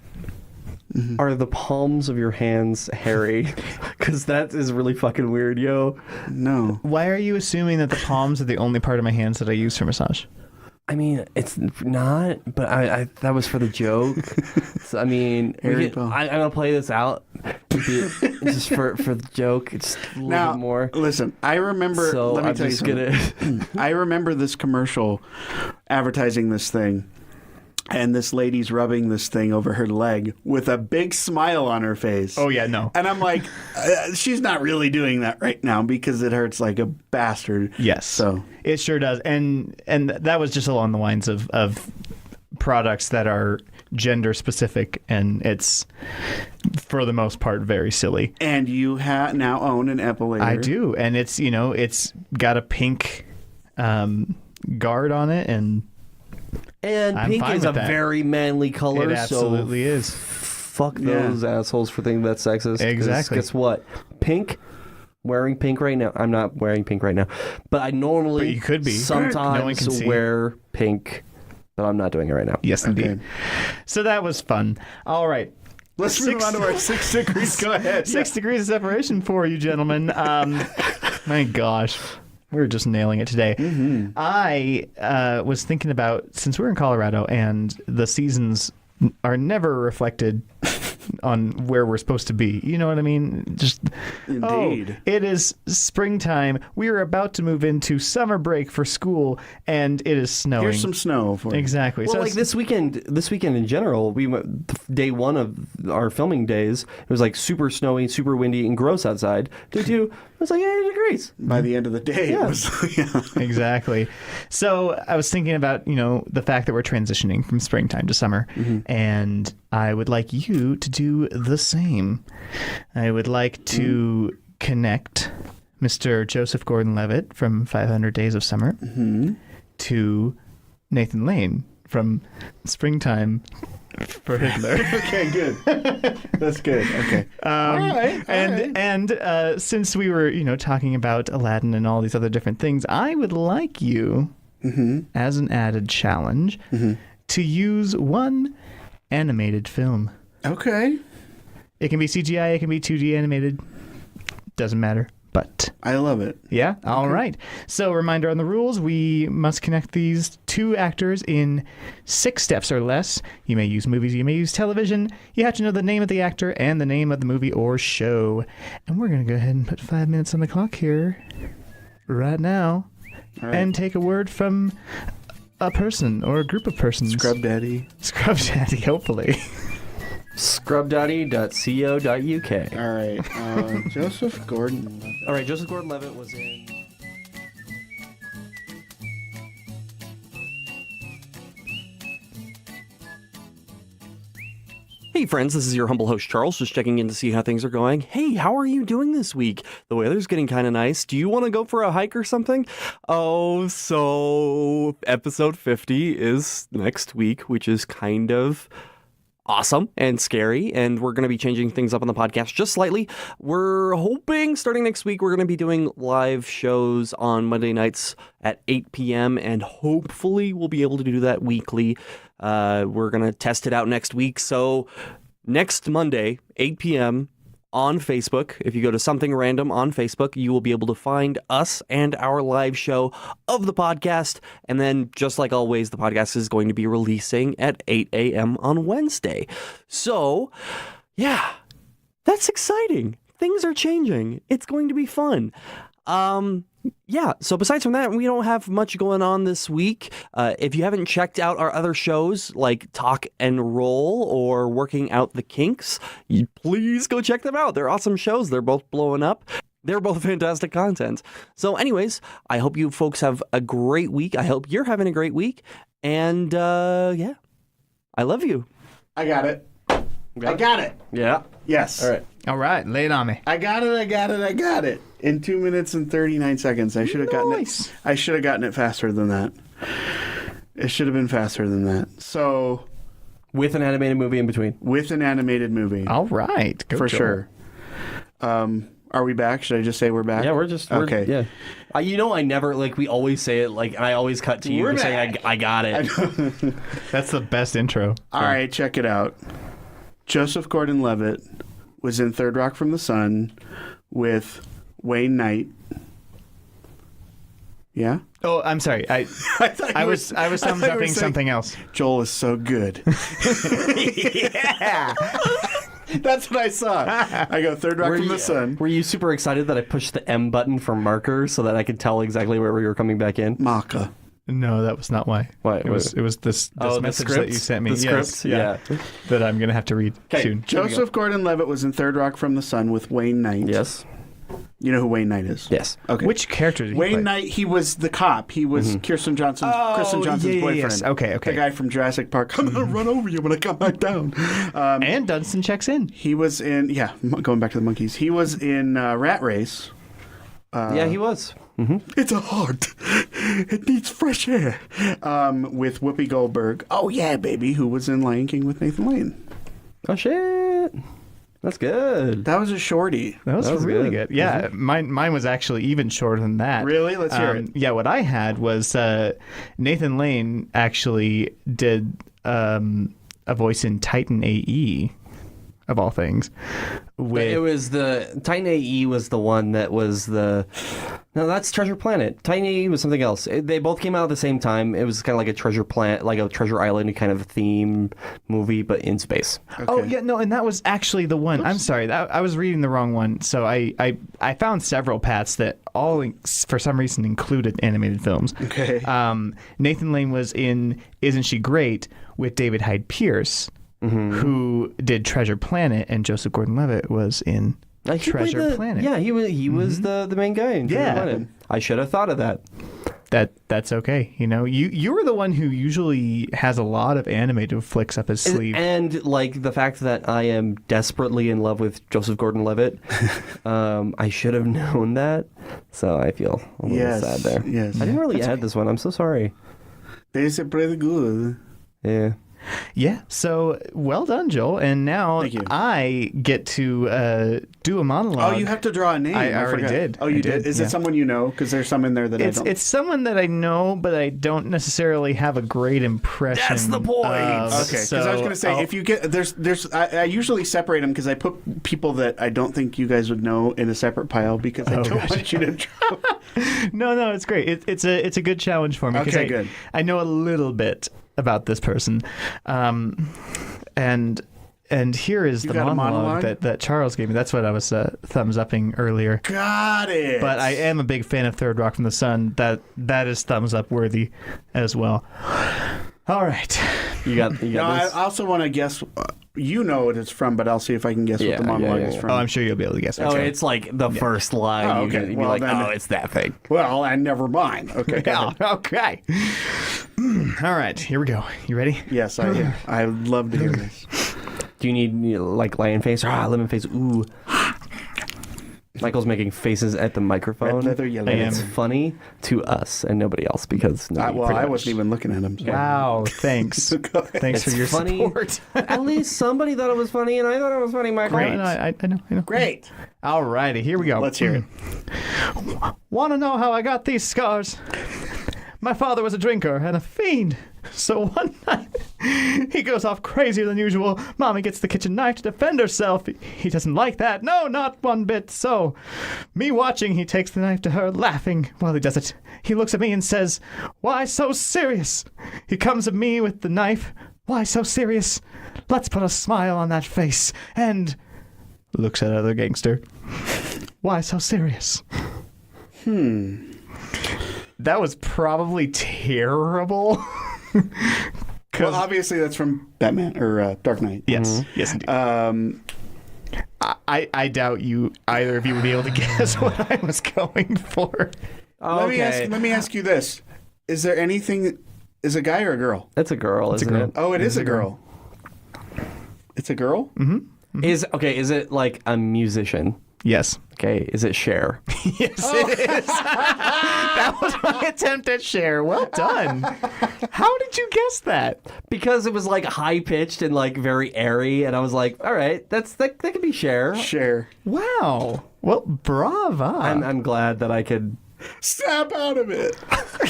Are the palms of your hands hairy? Because that is really fucking weird, yo. No. Why are you assuming that the palms are the only part of my hands that I use for massage? I memean, it's not, but I that was for the joke. So, I mean, I'm gonna play this out just for the joke. It's a little bit more. Listen, I remember. So let me I'm tell you just something. I remember this commercial advertising this thing. And this lady's rubbing this thing over her leg with a big smile on her face. Oh, yeah, no. And I'm like, she's not really doing that right now because it hurts like a bastard. Yes. So it sure does. And that was just along the lines of products that are gender specific, and it's, for the most part, very silly. And you now own an epilator. I do. And it's, it's got a pink guard on it, and I'm pink fine is with a that. very manly color. It absolutely so is. Fuck those assholes for thinking that's sexist. 'Cause Exactly. Guess what? Pink. Wearing pink right now. I'm not wearing pink right now, but I normally But you could be. sometimes No one can see. wear pink, but I'm not doing it right now. Yes, indeed. Okay. So that was fun. All right. Let's move on to our 6 degrees. Go ahead. 6 degrees of separation for you, gentlemen. My gosh. We're just nailing it today. Mm-hmm. I was thinking about, since we're in Colorado and the seasons are never reflected on where we're supposed to be. You know what I mean? Just Indeed. it is springtime. We are about to move into summer break for school, and it is snowing. Here's some snow for you. Exactly. Well, So like this weekend in general, we went day one of our filming days. It was like super snowy, super windy, and gross outside. Day two, it was like 80 degrees. By the end of the day, Yeah. it was. Yeah. Exactly. So I was thinking about, the fact that we're transitioning from springtime to summer, and I would like you to do the same. I would like to connect Mr. Joseph Gordon-Levitt from 500 Days of Summer to Nathan Lane from Springtime for Hitler. Okay, good. That's good. Okay. All right. And since we were, talking about Aladdin and all these other different things, I would like you, as an added challenge, to use one animated film. Okay. It can be CGI, it can be 2D animated. Doesn't matter. But I love it. yeah, all right. So, reminder on the rules: we must connect these two actors in 6 steps or less. You may use movies, you may use television. You have to know the name of the actor and the name of the movie or show. And we're going to go ahead and put 5 minutes on the clock here, right now, All right. and take a word from a person or a group of persons. Scrub Daddy. Scrub Daddy, hopefully. Scrubdaddy.co.uk. All right. Joseph Gordon. All right, Joseph Gordon-Levitt was in... Hey friends, this is your humble host Charles, just checking in to see how things are going. Hey, how are you doing this week? The weather's getting kind of nice. Do you want to go for a hike or something? Oh, so episode 50 is next week, which is kind of awesome and scary, and we're going to be changing things up on the podcast just slightly. We're hoping starting next week we're going to be doing live shows on Monday nights at 8 p.m. and hopefully we'll be able to do that weekly. We're going to test it out next week. So next Monday, 8 p.m. on Facebook, if you go to Something Random on Facebook, you will be able to find us and our live show of the podcast. And then, just like always, the podcast is going to be releasing at 8 a.m. on Wednesday. So, yeah, that's exciting. Things are changing. It's going to be fun. Yeah, so besides from that, we don't have much going on this week. If you haven't checked out our other shows like Talk and Roll or Working Out the Kinks, please go check them out. They're awesome shows. They're both blowing up. They're both fantastic content. So anyways, I hope you folks have a great week. I hope you're having a great week. And yeah, I love you. I got it. I got it. Yeah. Yes. All right. All right, lay it on me. I got it. In 2 minutes and 39 seconds. I should have gotten it. I should have gotten it faster than that. It should have been faster than that. So, With an animated movie in between. with an animated movie. All right. Go for Joel. sure. Are we back? Should I just say we're back? Yeah, we're okay. Yeah. I never, we always say it, and I always cut to you We're for saying, back. I got it. That's the best intro. All right, check it out. Joseph Gordon-Levitt was in Third Rock from the Sun with Wayne Knight. Yeah? Oh, I'm sorry. I thought I you was were- I was I thought you were thumbs-upping saying- something else. Joel is so good. Yeah. That's what I saw. I go third rock from the sun. Were you super excited that I pushed the M button for marker so that I could tell exactly where we were coming back in? Maca. No, that was not why. What? It was this the message script? that you sent me. The Yes, script? Yeah. That I'm gonna have to read soon. Joseph Gordon-Levitt was in Third Rock from the Sun with Wayne Knight. Yes. You know who Wayne Knight is? Yes. Okay. Which character did he Wayne play? Knight, he was the cop. He was Kristen Johnson's boyfriend. Yes. Okay. The guy from Jurassic Park. I'm going to run over you when I come back down. And Dunstan checks in. He was in, going back to the monkeys. He was in Rat Race. Yeah, he was. It's a heart. It needs fresh air. With Whoopi Goldberg. Oh, yeah, baby. Who was in Lion King with Nathan Lane. Oh, shit. That's good. That was a shorty. That was really good. Yeah, mine was actually even shorter than that. Really? Let's hear it. Yeah, what I had was Nathan Lane actually did a voice in Titan AE, of all things. It was the Titan AE was the one that was the. No, that's Treasure Planet. Titan AE was something else. They both came out at the same time. It was kind of like a treasure planet, like a treasure island kind of theme movie, but in space. Okay. Oh yeah, no, and that was actually the one. I'm sorry, I was reading the wrong one. So I found several paths that all for some reason included animated films. Okay. Nathan Lane was in Isn't She Great with David Hyde Pierce, who did Treasure Planet, and Joseph Gordon-Levitt was in He played Treasure Planet. Yeah, he was the main guy in Treasure Yeah. Planet. I should have thought of that. That's okay. You know, you were the one who usually has a lot of animated flicks up his sleeve. And like the fact that I am desperately in love with Joseph Gordon-Levitt, I should have known that. So I feel a little sad there. Yes. I didn't really add this one. I'm so sorry. They said pretty good. Yeah. Yeah. So well done, Joel. And now Thank you. I get to do a monologue. Oh, you have to draw a name. I already forgot. did. Oh, you I did? did, Is yeah. it someone you know? Because there's some in there that I don't. It's someone that I know, but I don't necessarily have a great impression. That's the point. of. Okay, because I was going to say, if you get I usually separate them because I put people that I don't think you guys would know in a separate pile because I don't want you to draw. No, it's great. It's a good challenge for me. 'Cause Okay, good. I know a little bit about this person, and here is You the got a monologue monologue? that Charles gave me. That's what I was thumbs upping earlier. Got it. But I am a big fan of Third Rock from the Sun. That is thumbs up worthy as well. All right. You got No, I this. also want to guess. You know what it's from, but I'll see if I can guess what Yeah, the monologue yeah, is yeah. from. Oh, I'm sure you'll be able to guess. Oh, Okay. it's like the first line. Oh, You okay. could be Well, like, then- oh, it's that thing. Well, and never mind. Okay. go Yeah, ahead. okay. All right, here we go. You ready? Yes, I am. I would love to hear this. Do you need like lion face? Lemon face. Ooh. Michael's making faces at the microphone. Red leather, yellow. And I it's am. funny to us and nobody else because Well, pretty I much- wasn't even looking at him. So. Wow, thanks. Go ahead. Thanks for It's your funny. support. At least somebody thought it was funny, and I thought it was funny, Michael. No, I know. Great. All righty, here we go. Let's hear it. Want to know how I got these scars? My father was a drinker and a fiend. So one night, he goes off crazier than usual. Mommy gets the kitchen knife to defend herself. He doesn't like that. No, not one bit. So, me watching, he takes the knife to her, laughing while he does it. He looks at me and says, "Why so serious?" He comes at me with the knife. "Why so serious? Let's put a smile on that face." And looks at other gangster. "Why so serious?" That was probably terrible. Well, obviously that's from Batman or Dark Knight. Yes, yes, indeed. I doubt either of you would be able to guess what I was going for. Let me ask you this: is there anything? Is it a guy or a girl? It's a girl, isn't girl. it? Oh, it is a girl. It's a girl. Mm-hmm. Is it like a musician? Yes. Okay, is it Cher? Yes, it is. That was my attempt at Cher. Well done. How did you guess that? Because it was like high pitched and like very airy, and I was like, all right, that could be Cher. Cher. Wow. Well, brava. I'm glad that I could. Snap out of it.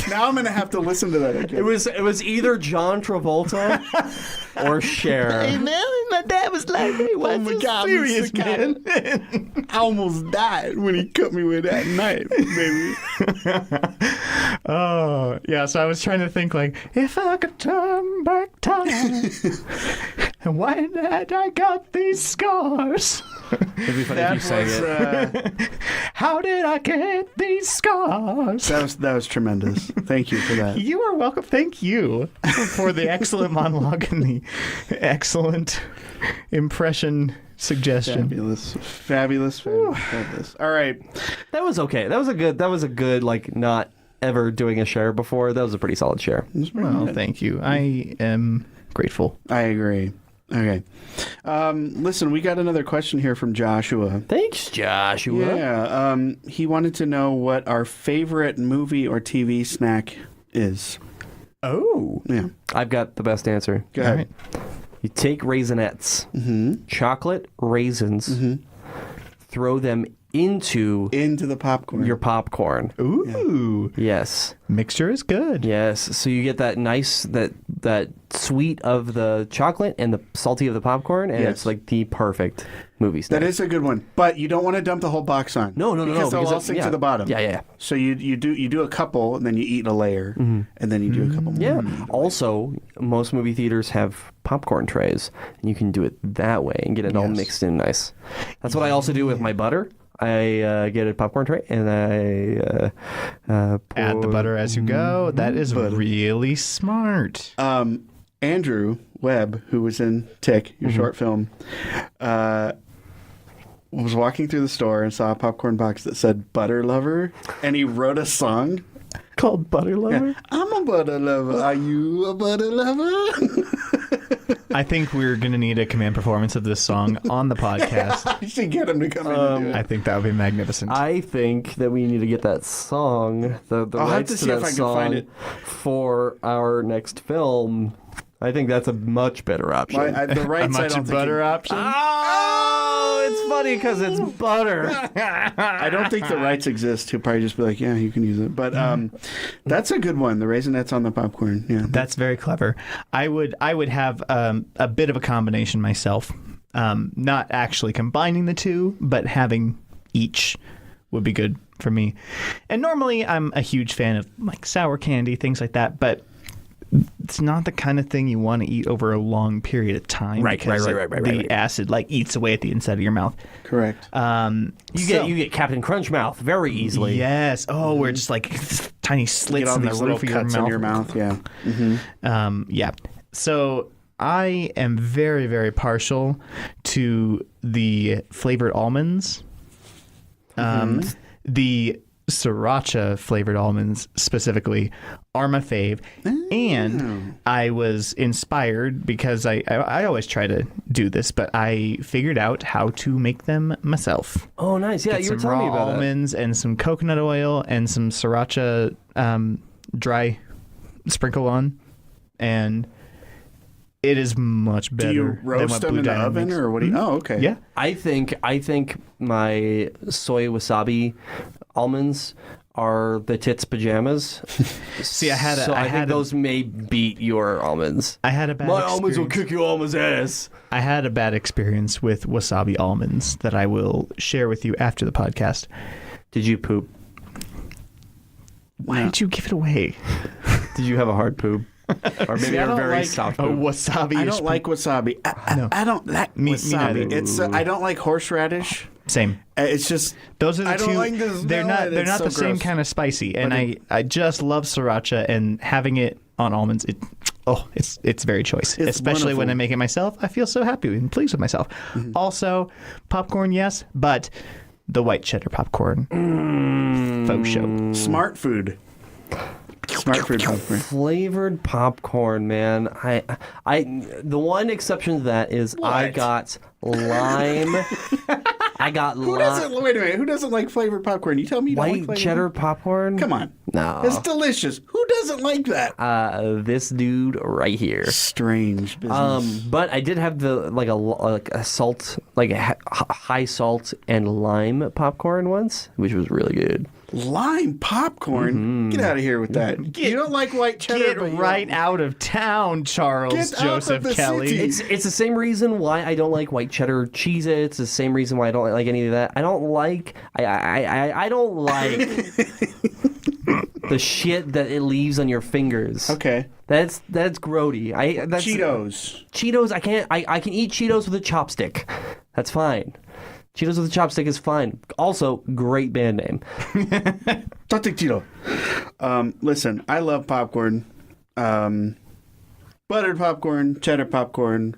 Now I'm gonna have to listen to that again. It was either John Travolta or Cher. man, my dad was like, hey, Oh my God, serious, Mr. man. I almost died when he cut me with that knife, baby. Oh, yeah. So I was trying to think, like, if I could turn back time, why did I got these scars? It'd be funny if you sang it. How did I get these scars? That was tremendous. Thank you for that. You are welcome. Thank you for the excellent monologue and the excellent impression suggestion. Fabulous. All right. That was okay. That was a good like not ever doing a share before. That was a pretty solid share. Well, thank you. I am grateful. I agree. Okay. Listen, we got another question here from Joshua. Thanks, Joshua. Yeah. He wanted to know what our favorite movie or TV snack is. Oh. Yeah. I've got the best answer. Go ahead. All right. You take Raisinets, chocolate raisins, throw them into Into the popcorn. your popcorn. Ooh. Yes. Mixture is good. Yes. So you get that nice, that sweet of the chocolate and the salty of the popcorn, and Yes. it's like the perfect movie snack. That is a good one, but you don't want to dump the whole box on. No. Because they'll all sink to the bottom. Yeah. So you do a couple, and then you eat a layer, and then you do a couple more. Yeah. Also, most movie theaters have popcorn trays, and you can do it that way and get it all mixed in nice. That's what I also do with my butter. I get a popcorn tray, and I Add the butter as you go. That is really smart. Andrew Webb, who was in Tick, your short film, was walking through the store and saw a popcorn box that said "Butter Lover," and he wrote a song Called Butter Lover? I'm a butter lover. Are you a butter lover? I think we're going to need a command performance of this song on the podcast. I should get him to come in and do it. I think that would be magnificent. I think that we need to get that song, the I'll have rights to to see if that I can song find it. for our next film. I think that's a much better option. The a rights I much don't butter think option? Oh, it's funny because it's butter. I don't think the rights exist. He'll probably just be like, yeah, you can use it. But that's a good one. The Raisinets on the popcorn. Yeah, That's very clever. I would have a bit of a combination myself. Not actually combining the two, but having each would be good for me. And normally I'm a huge fan of like sour candy, things like that, but it's not the kind of thing you want to eat over a long period of time. Right. The acid like eats away at the inside of your mouth. correct. You get Captain Crunch mouth very easily. Yes. Oh, we're just like tiny Get slits all in the these little roof of your cuts mouth. in your mouth. Yeah. Yeah. So I am very, very partial to the flavored almonds. The sriracha flavored almonds specifically are my fave. And I was inspired because I always try to do this, but I figured out how to make them myself. Oh, nice. Yeah, Get you were some telling me raw about that. almonds and some coconut oil and some sriracha dry sprinkle on, and it is much better. Do you than roast what them Blue in the Diamond oven, makes. or what do you? Oh, okay. Yeah. I think my soy wasabi almonds are the tits pajamas. See, I think those may beat your almonds. I had a bad My experience. almonds will kick your almonds' ass. I had a bad experience with wasabi almonds that I will share with you after the podcast. Did you poop? Why did you give it away? Did you have a hard poop? Or maybe I a don't very like soft A poop? wasabi. I don't like wasabi. I don't like Me wasabi. neither. It's I don't like horseradish. Same. It's just Those are the I two. don't like this. They're not. They're not the same gross. kind of spicy, and But I just love sriracha, and having it on almonds. It's very choice. It's Especially when wonderful. I make it myself. I feel so happy and pleased with myself. Also, popcorn, yes, but the white cheddar popcorn, faux show. Smart food. Smart food popcorn. Flavored popcorn, man. The one exception to that is I What? got lime. I got Who doesn't? Wait a minute. Who doesn't like flavored popcorn? You tell me you don't like white flavored cheddar popcorn. Come on. No. It's delicious. Who doesn't like that? This dude right here. Strange business. But I did have the like a salt, like a high salt and lime popcorn once, which was really good. Lime popcorn? Get out of here with that. You don't like white cheddar. Get but you right don't- out of town, Charles Get out Joseph of the Kelly. city. It's the same reason why I don't like white cheddar Cheez-Its. It's the same reason why I don't like any of that. I don't like the shit that it leaves on your fingers. Okay. That's grody. That's Cheetos. I can eat Cheetos with a chopstick. That's fine. Cheetos with a chopstick is fine. Also, great band name. Chopstick Cheeto. Listen, I love popcorn. Buttered popcorn, cheddar popcorn.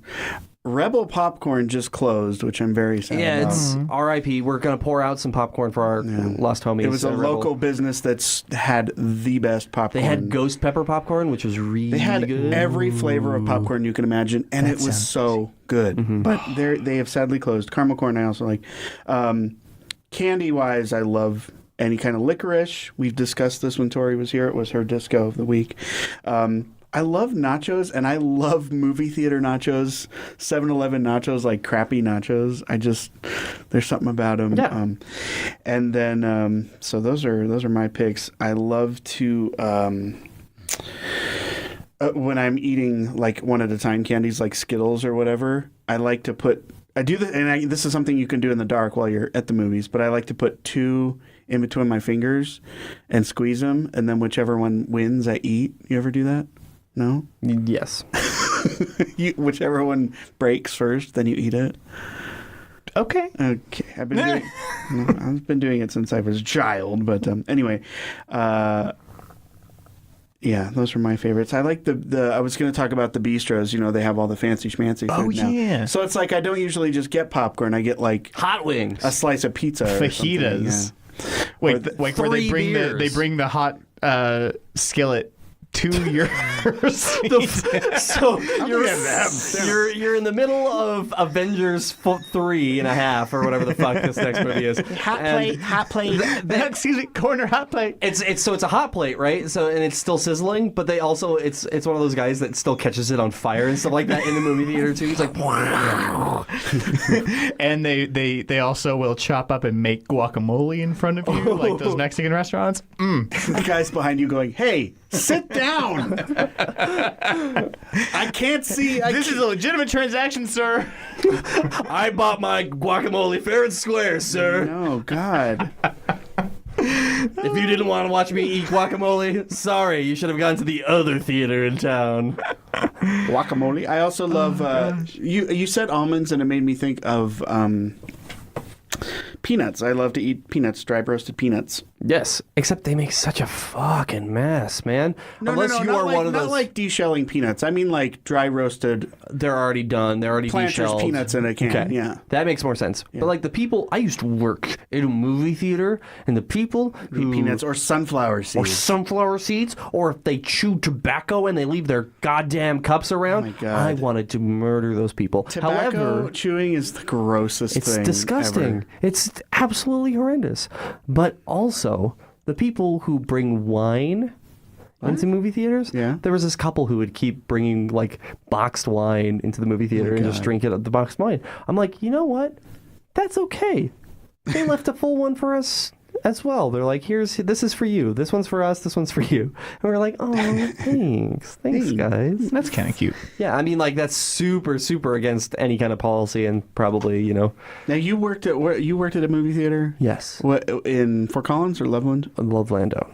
Rebel Popcorn just closed, which I'm very sad Yeah, about. it's R.I.P. We're going to pour out some popcorn for our lost homies. It was a Rebel. local business that's had the best popcorn. They had ghost pepper popcorn, which was really They had good. every flavor of popcorn you can imagine, and it was so good. But they have sadly closed. Caramel corn I also like. Candy-wise, I love any kind of licorice. We've discussed this when Tori was here. It was her disco of the week. I love nachos, and I love movie theater nachos, 7-Eleven nachos, like crappy nachos. There's something about them. Yeah. And then, so those are my picks. I love to, when I'm eating like one at a time candies like Skittles or whatever, I like to this is something you can do in the dark while you're at the movies, but I like to put 2 in between my fingers and squeeze them, and then whichever one wins, I eat. You ever do that? No? Yes. Whichever one breaks first, then you eat it. Okay. Okay. I've been doing it since I was a child, but anyway. Yeah, those are my favorites. I like I was going to talk about the bistros. You know, they have all the fancy schmancy food now. yeah. So it's like I don't usually just get popcorn. I get like Hot wings. a slice of pizza or Fajitas. something. Yeah. Wait, like where they 3 bring beers. they bring the hot skillet to your So you're in the middle of Avengers 3.5 or whatever the fuck this next movie is. hot plate. Excuse me, corner hot plate. It's a hot plate, right? So and it's still sizzling, but they also it's one of those guys that still catches it on fire and stuff like that in the movie theater too. It's like And they also will chop up and make guacamole in front of you, like those Mexican restaurants. The guy's behind you going, "Hey, sit down! I can't see." This is a legitimate transaction, sir. I bought my guacamole fair and square, sir. Oh God. If you didn't want to watch me eat guacamole, sorry, you should have gone to the other theater in town. Guacamole. I also love. You said almonds, and it made me think of peanuts. I love to eat peanuts, dry roasted peanuts. Yes, except they make such a fucking mess, man. No, Unless you are one of those. Not like deshelling peanuts. I mean like dry roasted. They're already done. They're already Planters de-shelled. peanuts in a can. Okay. Yeah. That makes more sense. But like the people, I used to work in a movie theater, and the people who Eat peanuts or sunflower or seeds. sunflower seeds, or if they chew tobacco and they leave their goddamn cups around, my God. I wanted to murder those people. Tobacco However, chewing is the grossest it's thing. disgusting. ever. It's absolutely horrendous. But also, the people who bring wine into movie theaters, Yeah. there was this couple who would keep bringing like boxed wine into the movie theater and just drink it at the boxed wine. I'm like, you know what? That's okay. They left a full one for us as well. They're like, this is for you. This one's for us. This one's for you. And we're like, oh, thanks. Thanks, guys. That's kind of cute. Yeah, I mean, like, that's super, super against any kind of policy and probably, you know. Now you worked at a movie theater? Yes. What, in Fort Collins or Loveland? Lovelando.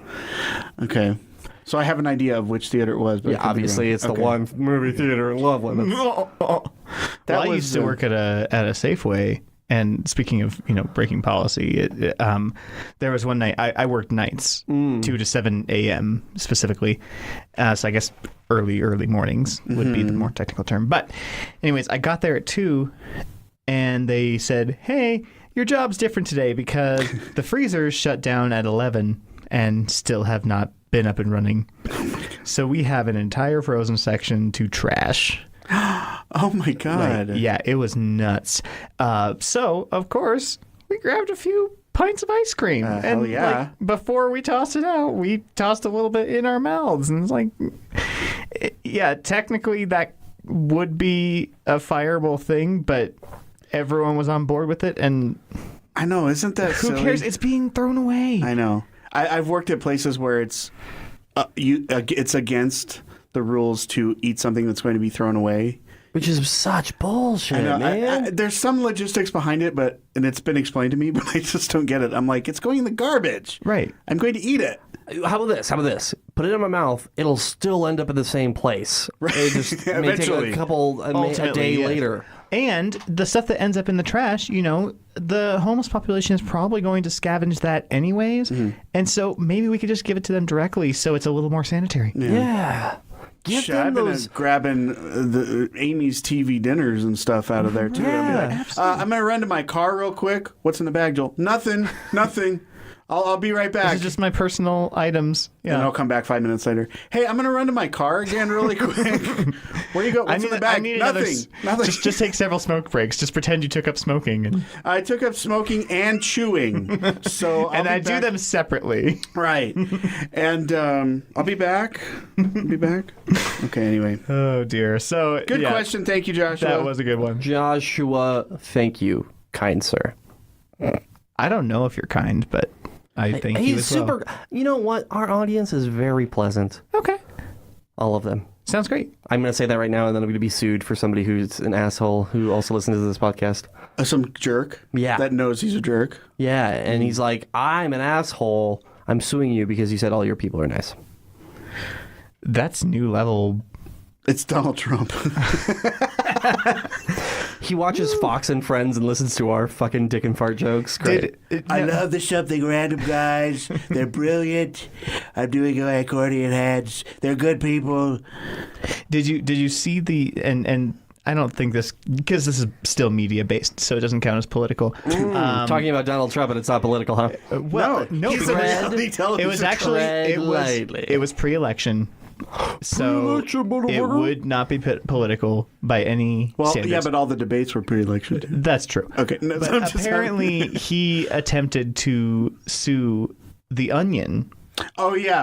Okay. So I have an idea of which theater it was, but I Yeah, could be obviously wrong. it's Okay. the one movie theater in Loveland. That I was, used to work at a Safeway, and speaking of breaking policy, there was one night I worked nights, 2 to 7 a.m. specifically, so I guess early mornings would be the more technical term. But anyways, I got there at 2, and they said, "Hey, your job's different today because the freezers shut down at 11 and still have not been up and running. So we have an entire frozen section to trash." Oh my God. Like, yeah, it was nuts. So, of course, we grabbed a few pints of ice cream. hell yeah. Like, before we tossed it out, we tossed a little bit in our mouths. And it's like, yeah, technically that would be a fireable thing, but everyone was on board with it. And I know, isn't that who silly? cares? It's being thrown away. I know. I've worked at places where it's against the rules to eat something that's going to be thrown away. Which is such bullshit, man. There's some logistics behind it, and it's been explained to me, but I just don't get it. I'm like, it's going in the garbage. Right. I'm going to eat it. How about this? Put it in my mouth. It'll still end up in the same place. Right. It just may take a day later. And the stuff that ends up in the trash, the homeless population is probably going to scavenge that anyways. Mm-hmm. And so maybe we could just give it to them directly so it's a little more sanitary. Yeah. I've been grabbing the Amy's TV dinners and stuff out of there, too. Yeah, I'm going to run to my car real quick. What's in the bag, Joel? Nothing. I'll be right back. This is just my personal items. Yeah. And I'll come back 5 minutes later. Hey, I'm going to run to my car again really quick. Where you go? What's in the bag? Nothing. Just take several smoke breaks. Just pretend you took up smoking. I took up smoking and chewing. So I do them separately. Right. And I'll be back. Okay, anyway. Oh, dear. So good question. Thank you, Joshua. That was a good one. Joshua, thank you, kind sir. I don't know if you're kind, but I think he's super. Well. You know what? Our audience is very pleasant. Okay. All of them. Sounds great. I'm going to say that right now, and then I'm going to be sued for somebody who's an asshole who also listens to this podcast. Some jerk? Yeah. That knows he's a jerk? Yeah, and he's like, I'm an asshole. I'm suing you because you said all your people are nice. That's new level. It's Donald Trump. He watches Fox and Friends and listens to our fucking dick and fart jokes. Great. I love the Something Random guys. They're brilliant. I'm doing my accordion hands. They're good people. Did you see and I don't think this, because this is still media based, so it doesn't count as political. Talking about Donald Trump, and it's not political, huh? Well, no, he's a reality television. It was actually it was pre-election. So it would not be political by any standards. Yeah, but all the debates were pre-election too. That's true. Okay. No, but apparently he attempted to sue The Onion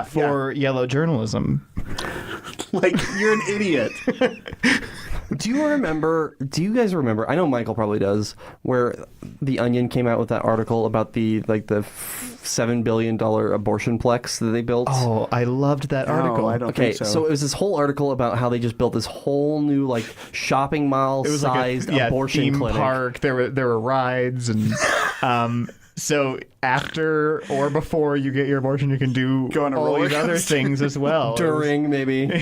for yellow journalism. Like, you're an idiot. Do you guys remember, I know Mikeal probably does, where The Onion came out with that article about the $7 billion abortion plex that they built? Oh, I loved that article. I don't think so. So it was this whole article about how they just built this whole new shopping mall sized abortion theme clinic. Park. There were rides and so after or before you get your abortion, you can do all these other things as well. During, maybe.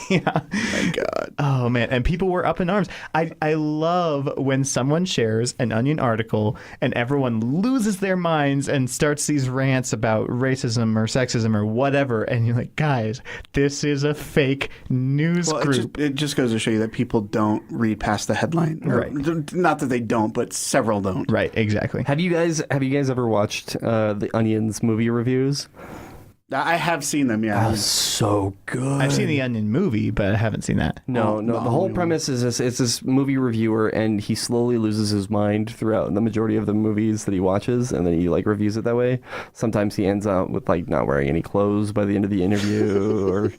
Yeah. My God. Oh, man. And people were up in arms. I love when someone shares an Onion article and everyone loses their minds and starts these rants about racism or sexism or whatever. And you're like, guys, this is a fake news group. It just goes to show you that people don't read past the headline. Right. Not that they don't, but several don't. Right. Exactly. Have you guys ever watched The Onion's movie reviews? I have seen them, yeah. Oh, so good. I've seen the Onion movie, but I haven't seen that. No. The whole premise is it's this movie reviewer, and he slowly loses his mind throughout the majority of the movies that he watches, and then he reviews it that way. Sometimes he ends up with not wearing any clothes by the end of the interview, or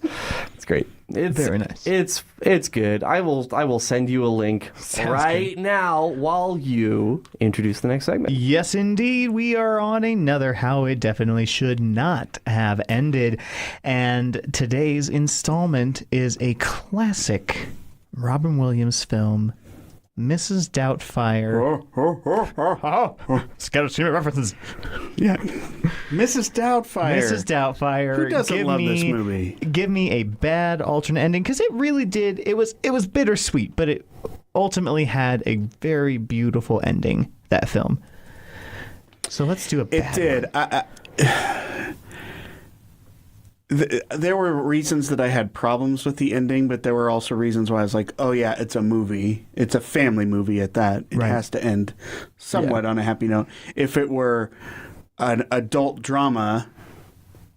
it's great. It's very nice. It's good. I will send you a link right now while you introduce the next segment. Yes, indeed. We are on another How It Definitely Should Not Have Ended. And today's installment is a classic Robin Williams film, Mrs. Doubtfire. Scattered stream references. Yeah. Mrs. Doubtfire. Mrs. Doubtfire. Who doesn't love this movie? Give me a bad alternate ending, because it really did. It was bittersweet, but it ultimately had a very beautiful ending, that film. So let's do a bad one. It did. There were reasons that I had problems with the ending, but there were also reasons why I was like, oh yeah, it's a movie. It's a family movie at that. It has to end somewhat on a happy note. If it were an adult drama,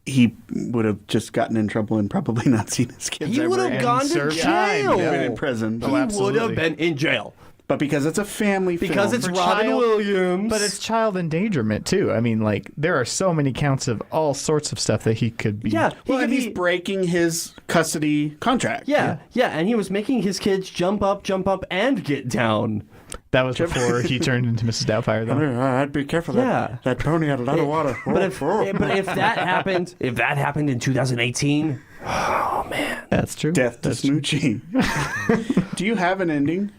he would have just gotten in trouble and probably not seen his kids ever. He would have gone to jail. He would have been in prison. He would have been in jail. But because it's a family film. Because it's Robin Williams. But it's child endangerment, too. I mean, there are so many counts of all sorts of stuff that he could be. Yeah. He's breaking his custody contract. Yeah. And he was making his kids jump up, and get down. That was before he turned into Mrs. Doubtfire, though. I'd be careful. Yeah. That pony had a lot of water. But if that happened, in 2018, oh man, That's true. Death to Smoochie. Do you have an ending?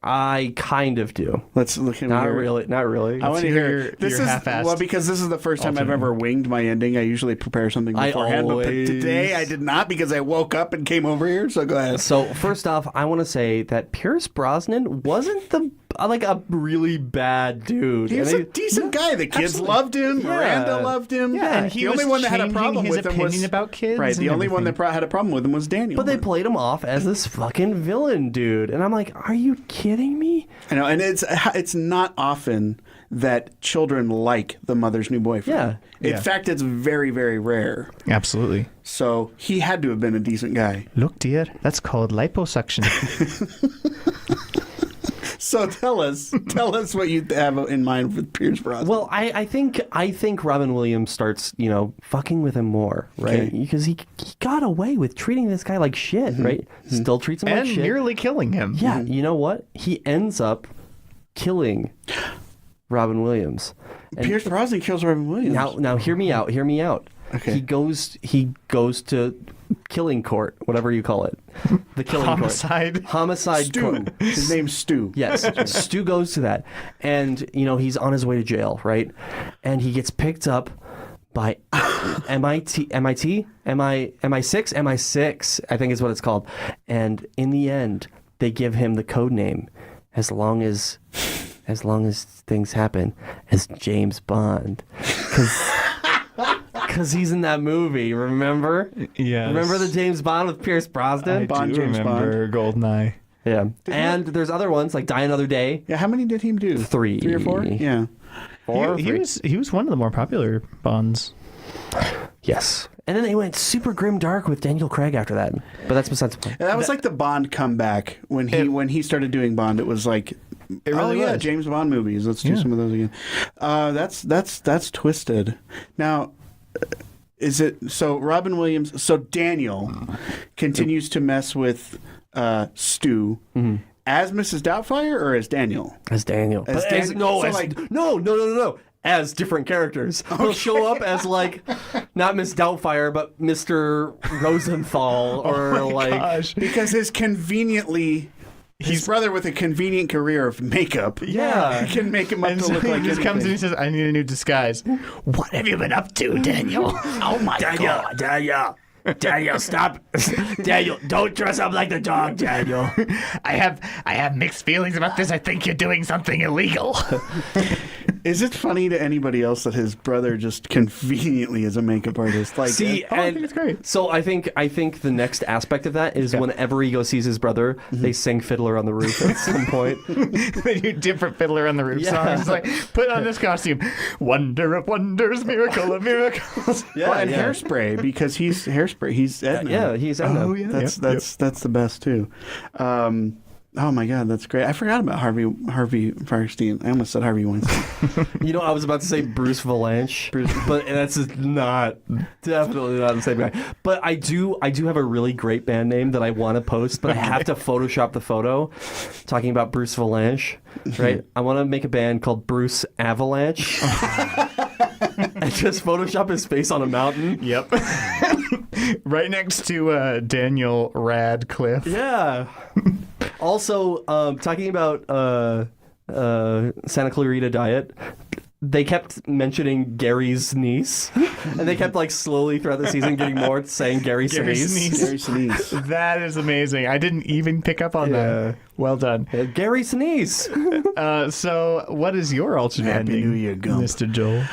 I kind of do. Let's look at Not really. I want to hear your this. Is half-assed well because this is the first time I've ever winged my ending. I usually prepare something beforehand, but today I did not because I woke up and came over here. So go ahead. So first off, I want to say that Pierce Brosnan wasn't a really bad dude. He was a decent guy. The kids loved him. Yeah. Miranda loved him. Yeah, and the only one that had a problem his with him opinion was about kids. right. The and only one everything. that had a problem with him was Daniel. But they played him off as this fucking villain, dude. And I'm like, are you kidding me? I know, and it's not often that children like the mother's new boyfriend. Yeah. In fact, it's very, very rare. Absolutely. So he had to have been a decent guy. Look, dear, that's called liposuction. So tell us what you have in mind with Pierce Brosnan. Well, I think Robin Williams starts, fucking with him more, right? Okay. Because he got away with treating this guy like shit, right? Still treats him like and shit. nearly killing him. Yeah, you know what? He ends up killing Robin Williams. And Pierce Brosnan kills Robin Williams. now hear me out. Okay. He goes to killing court, whatever you call it. The killing Homicide. court. Homicide Stu. court. His name's Stu. Yes, Stu goes to that, and he's on his way to jail, right? And he gets picked up by MI6, I think is what it's called. And in the end, they give him the code name, as long as things happen, as James Bond, because he's in that movie. Remember? Yeah. Remember the James Bond with Pierce Brosnan? I Bond, do James remember Goldeneye. Yeah. And there's other ones like Die Another Day. Yeah, how many did he do? 3. 3 or 4? Yeah. He was one of the more popular Bonds. Yes. And then they went super grim dark with Daniel Craig after that. But that's besides the point. And that was like the Bond comeback when he started doing Bond. It was like, really was. James Bond movies. Let's do some of those again. That's twisted. Now, is it so? Robin Williams. So Daniel continues to mess with Stu as Mrs. Doubtfire or as Daniel? As Daniel. No. As different characters. He'll show up as not Miss Doubtfire, but Mr. Rosenthal Because his brother with a convenient career of makeup. Yeah. Can make him up And to so look like he just comes in anything. and says, I need a new disguise. What have you been up to, Daniel? Oh my God. Daniel, stop. Daniel, don't dress up like the dog, Daniel. I have mixed feelings about this. I think you're doing something illegal. Is it funny to anybody else that his brother just conveniently is a makeup artist? I See, think it's great. So I think the next aspect of that is whenever he goes sees his brother, they sing Fiddler on the Roof at some point. They do different Fiddler on the Roof Yeah. songs. Like, put on this costume. Wonder of wonders, miracle of miracles. Well, and Hairspray, because he's Hairspray. He's Edna. Yeah, he's Edna. Oh, yeah. That's the best too. Oh my God, that's great. I forgot about Harvey Firestein. I almost said Harvey Weinstein. I was about to say Bruce Valanche, but that's definitely not the same guy. But I do have a really great band name that I want to post, but I have to Photoshop the photo. Talking about Bruce Valanche, right? I want to make a band called Bruce Avalanche. And just Photoshop his face on a mountain. Yep. Right next to Daniel Radcliffe. Yeah. Also, talking about Santa Clarita Diet, they kept mentioning Gary's niece, and they kept slowly throughout the season getting more saying Gary Gary's Sinise. niece. Gary Sinise. That is amazing. I didn't even pick up on that. Well done. Gary Sinise. So, what is your alternate Happy ending, New Year, Gump. Mr. Joel?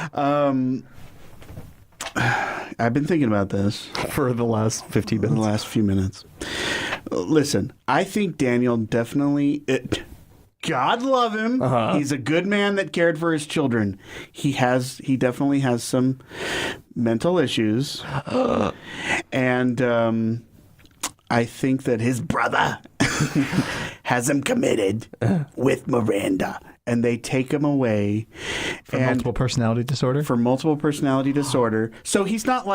I've been thinking about this For the last 15 in the minutes. last few minutes. Listen, I think Daniel definitely. God love him. He's a good man that cared for his children. He definitely has some mental issues, and I think that his brother has him committed with Miranda, and they take him away For multiple personality disorder? for multiple personality disorder. So he's not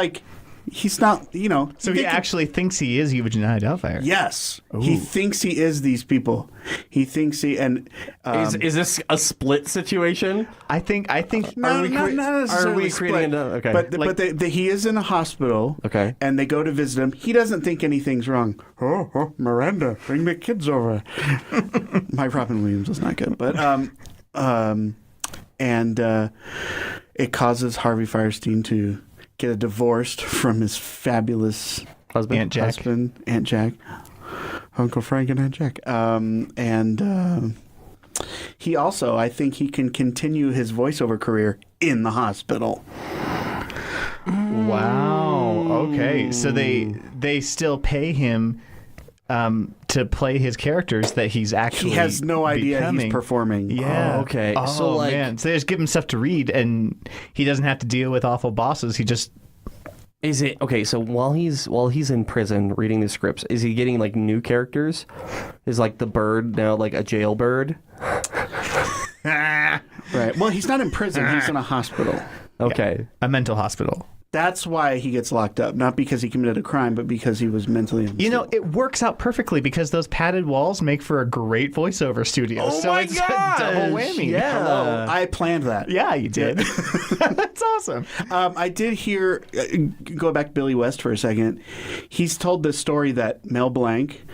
he's not. You know. So he actually thinks he is Eugenii Doubtfire. Yes, Ooh. he thinks he is these people. He thinks he and Is this a split situation? I think. not necessarily are we split, creating okay? But he is in a hospital. Okay. And they go to visit him. He doesn't think anything's wrong. Oh, Miranda, bring the kids over. My Robin Williams was not good, but it causes Harvey Fierstein to get divorced from his fabulous Husband? Aunt Jack, Uncle Frank and Aunt Jack. He also, I think he can continue his voiceover career in the hospital. Wow. Okay. So they still pay him to play his characters that he's actually. He has no idea becoming. he's performing. Yeah. Oh, okay. Oh, So, like- man. So they just give him stuff to read, and he doesn't have to deal with awful bosses. He just. Is it okay? So while he's in prison reading the scripts, is he getting like new characters? Is like the bird now like a jailbird? Right. Well, he's not in prison. He's in a hospital. Okay. A mental hospital. That's why he gets locked up. Not because he committed a crime, but because he was mentally unstable. You know, it works out perfectly because those padded walls make for a great voiceover studio. Oh so my it's gosh! a double whammy. Yeah. Hello. I planned that. Yeah, you did. That's awesome. I did hear, go back to Billy West for a second. He's told this story that Mel Blanc,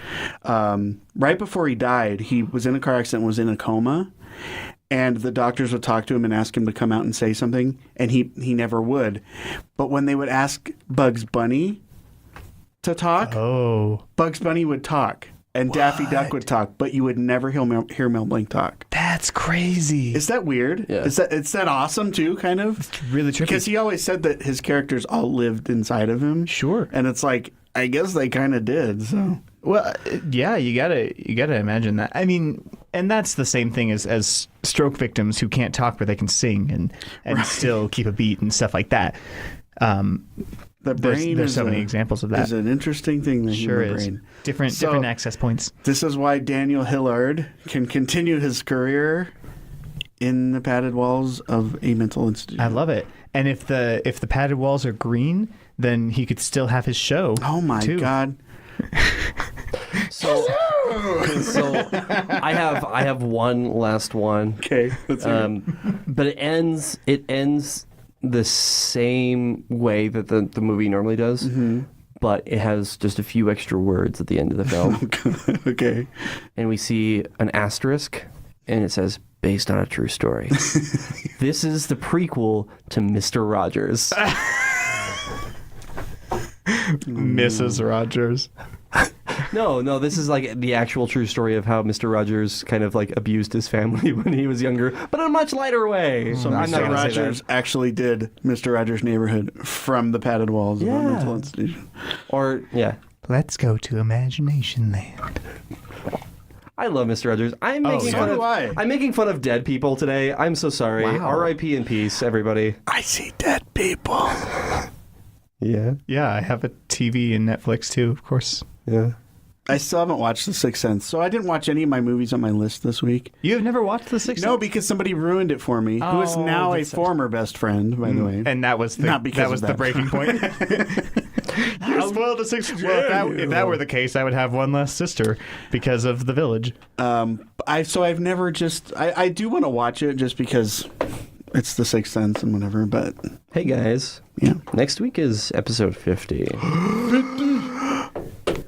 right before he died, he was in a car accident, was in a coma. And the doctors would talk to him and ask him to come out and say something, and he never would. But when they would ask Bugs Bunny to talk, Bugs Bunny would talk, and Daffy Duck would talk, but you would never hear Mel Blanc talk. That's crazy. Is that weird? Yeah. Is that awesome too? Kind of Really trippy. because he always said that his characters all lived inside of him. Sure. And it's like I guess they kind of did. So Well, yeah, you gotta imagine that. I mean, and that's the same thing as stroke victims who can't talk but they can sing and still keep a beat and stuff like that. the brain There's is so many examples of that. Is an interesting thing. The Sure human is. brain. Different access points. This is why Daniel Hillard can continue his career in the padded walls of a mental institution. I love it. And if the padded walls are green, then he could still have his show. Oh my too. God. So I have one last one. Okay. Let's hear it. But it ends the same way that the movie normally does. Mm-hmm. But it has just a few extra words at the end of the film. Okay. And we see an asterisk, and it says, based on a true story. This is the prequel to Mr. Rogers. Mrs. Rogers. No, this is like the actual true story of how Mr. Rogers kind of like abused his family when he was younger, but in a much lighter way. So I'm not Mr. gonna say Rogers that. actually did Mr. Rogers' Neighborhood from the padded walls of a Yeah. mental institution. Or, yeah. Let's go to Imagination Land. I love Mr. Rogers. I'm making so fun do of I. I'm making fun of dead people today. I'm so sorry. Wow. R.I.P. in peace, everybody. I see dead people. Yeah. Yeah, I have a TV and Netflix too, of course. Yeah. I still haven't watched The Sixth Sense, so I didn't watch any of my movies on my list this week. You have never watched The Sixth No, Sense? because somebody ruined it for me, who is Oh, now a that's sad. former best friend, by the way. And that was the, Not because that of was that. the breaking point. You spoiled The Sixth Sense. Well, if that were the case, I would have one less sister because of The Village. I've never just... I do want to watch it just because it's The Sixth Sense and whatever, but... Hey, guys. Yeah. Next week is episode 50.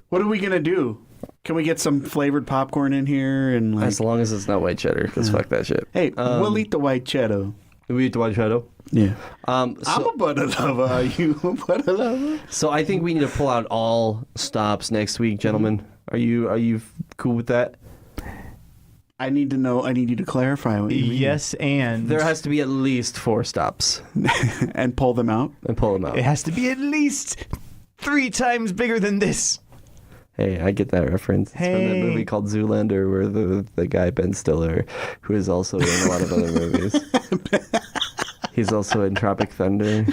What are we going to do? Can we get some flavored popcorn in here? And like, As long as it's not white cheddar, because fuck that shit. hey, we'll eat the white cheddar. We eat the white cheddar? Yeah. So, I'm a butter lover. Are you a butter lover? so I think we need to pull out all stops next week, gentlemen. Are you cool with that? I need to know. I need you to clarify what you mean. Yes, and There has to be at least 4 stops And pull them out. and pull them out. it has to be at least 3 times bigger than this. Hey, I get that reference. It's from that Hey. movie called Zoolander where the guy Ben Stiller, who is also in a lot of other movies. He's also in Tropic Thunder.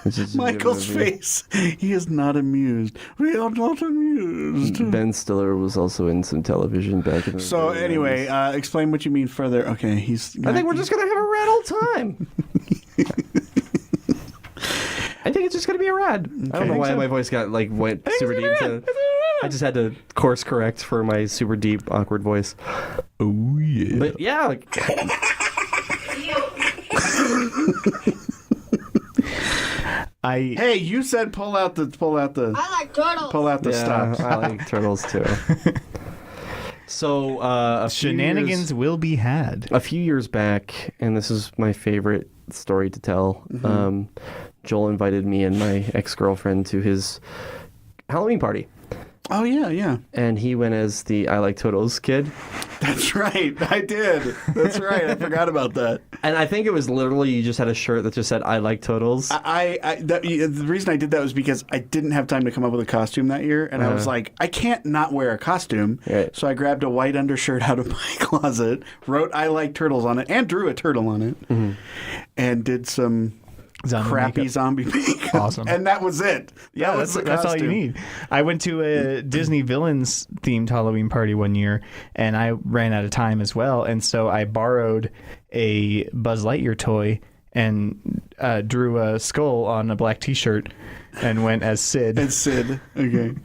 Which is a good Michael's movie. face. He is not amused. We are not amused. Ben Stiller was also in some television back in the So early anyway, 90s. explain what you mean further. Okay, he's. I think we're just gonna have a rat all time. I think think it's just gonna be a rad. I don't know why my voice went super deep. I just had to course correct for my super deep, awkward voice. Oh, yeah. But yeah. Hey, you said pull out the I like turtles. stops. I like turtles too. So Shenanigans will be had. a few years back, and this is my favorite story to tell. Joel invited me and my ex-girlfriend to his Halloween party. Oh yeah. And he went as the I Like Turtles kid. That's right. I did. That's right. I forgot about that. And I think it was literally you just had a shirt that just said I Like Turtles. The reason I did that was because I didn't have time to come up with a costume that year, and I was like, I can't not wear a costume. Right. So I grabbed a white undershirt out of my closet, wrote I Like Turtles on it, and drew a turtle on it, and did some crappy zombie makeup. Awesome. And that was it. Yeah, that's all you need. I went to a Disney villains themed Halloween party one year, and I ran out of time as well, and so I borrowed a Buzz Lightyear toy and drew a skull on a black T-shirt and went as Sid. As Sid. Okay.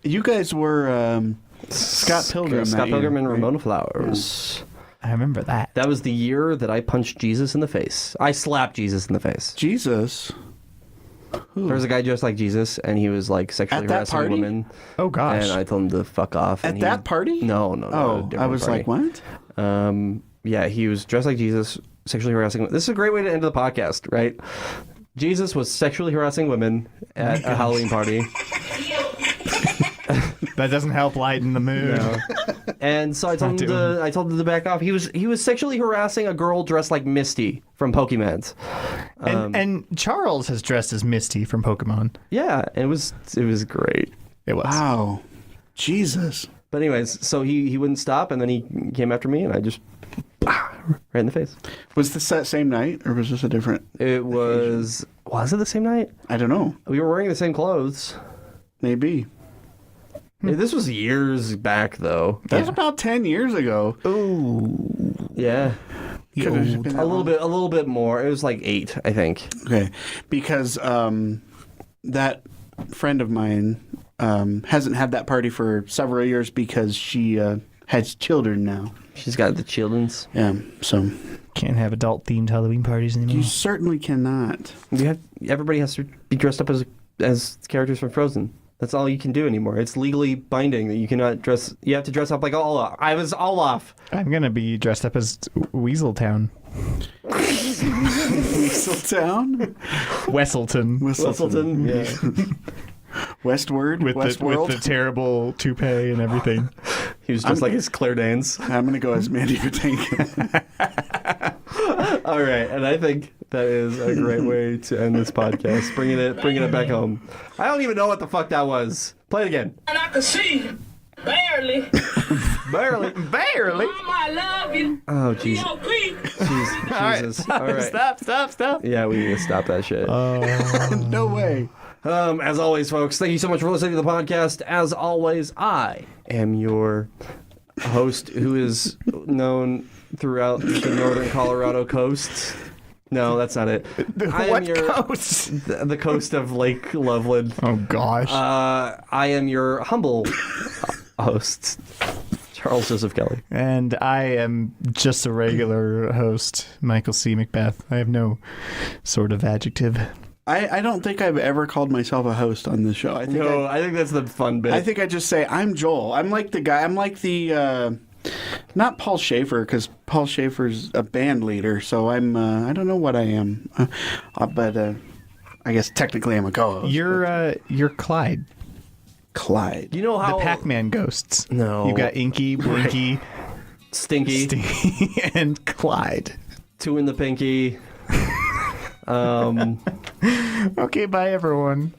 You guys were Scott Pilgrim. Scott that Pilgrim year, and right? Ramona Flowers. I remember that. That was the year that I punched Jesus in the face. I slapped Jesus in the face. Jesus. There was a guy dressed like Jesus, and he was like sexually At that harassing party? women. Oh gosh. And I told him to fuck off. At and that party? No. Oh, a different I was party. like, what? Yeah, he was dressed like Jesus, sexually harassing women. This is a great way to end the podcast, right? Jesus was sexually harassing women at a Halloween party. That doesn't help lighten the mood. No. And so I told him to back off. He was sexually harassing a girl dressed like Misty from Pokemon. And Charles has dressed as Misty from Pokemon. Yeah, it was great. It was. Wow. Jesus. But anyways, so he wouldn't stop, and then he came after me, and I just right in the face. Was this that same night, or was this a different? It was it the same night? I don't know. We were wearing the same clothes. Maybe. This was years back, though. That was about 10 years ago. Yeah, Could have been a little bit more. It was like 8, I think. Okay. Because that friend of mine hasn't had that party for several years because she has children now. She's got the children's. Yeah, so Can't have adult themed Halloween parties anymore. you certainly cannot. Everybody has to be dressed up as characters from Frozen. That's all you can do anymore. It's legally binding that you cannot dress. You have to dress up like Olaf. I was Olaf. I'm gonna be dressed up as Weaseltown. Weaseltown? Wesselton. Whistleton. Yeah. Westward? With Westworld? the terrible toupee and everything. He was just like his Claire Danes. I'm going to go as Mandy Patinkin. All right, and I think that is a great way to end this podcast. Bringing it back home. I don't even know what the fuck that was. Play it again. And I can see barely. Barely. Barely. Mom, I love you. Oh, Jesus. P.O.P. Jesus. All right. Stop. Yeah, we need to stop that shit. No way. As always, folks, thank you so much for listening to the podcast. As always, I am your host who is known throughout the northern Colorado coast. No, that's not it. What coast? The coast of Lake Loveland. Oh gosh. I am your humble host, Charles Joseph Kelly. And I am just a regular host, Mikeal C. Macbeth. I have no sort of adjective. I don't think I've ever called myself a host on this show. I think that's the fun bit. I think I just say, I'm Joel. I'm like the guy. I'm like the... not Paul Schaefer, because Paul Schaefer's a band leader, so I'm... I don't know what I am. But I guess technically I'm a co-host. You're Clyde. Clyde. You know how... The Pac-Man ghosts. No. You've got Inky, Blinky, Stinky. and Clyde. 2 in the pinky. Okay, bye everyone.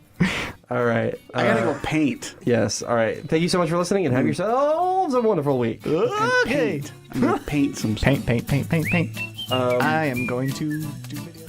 All right. I gotta go paint. Yes. All right. Thank you so much for listening, and have yourselves a wonderful week. Okay. I'm gonna paint some stuff. Paint. I am going to do video.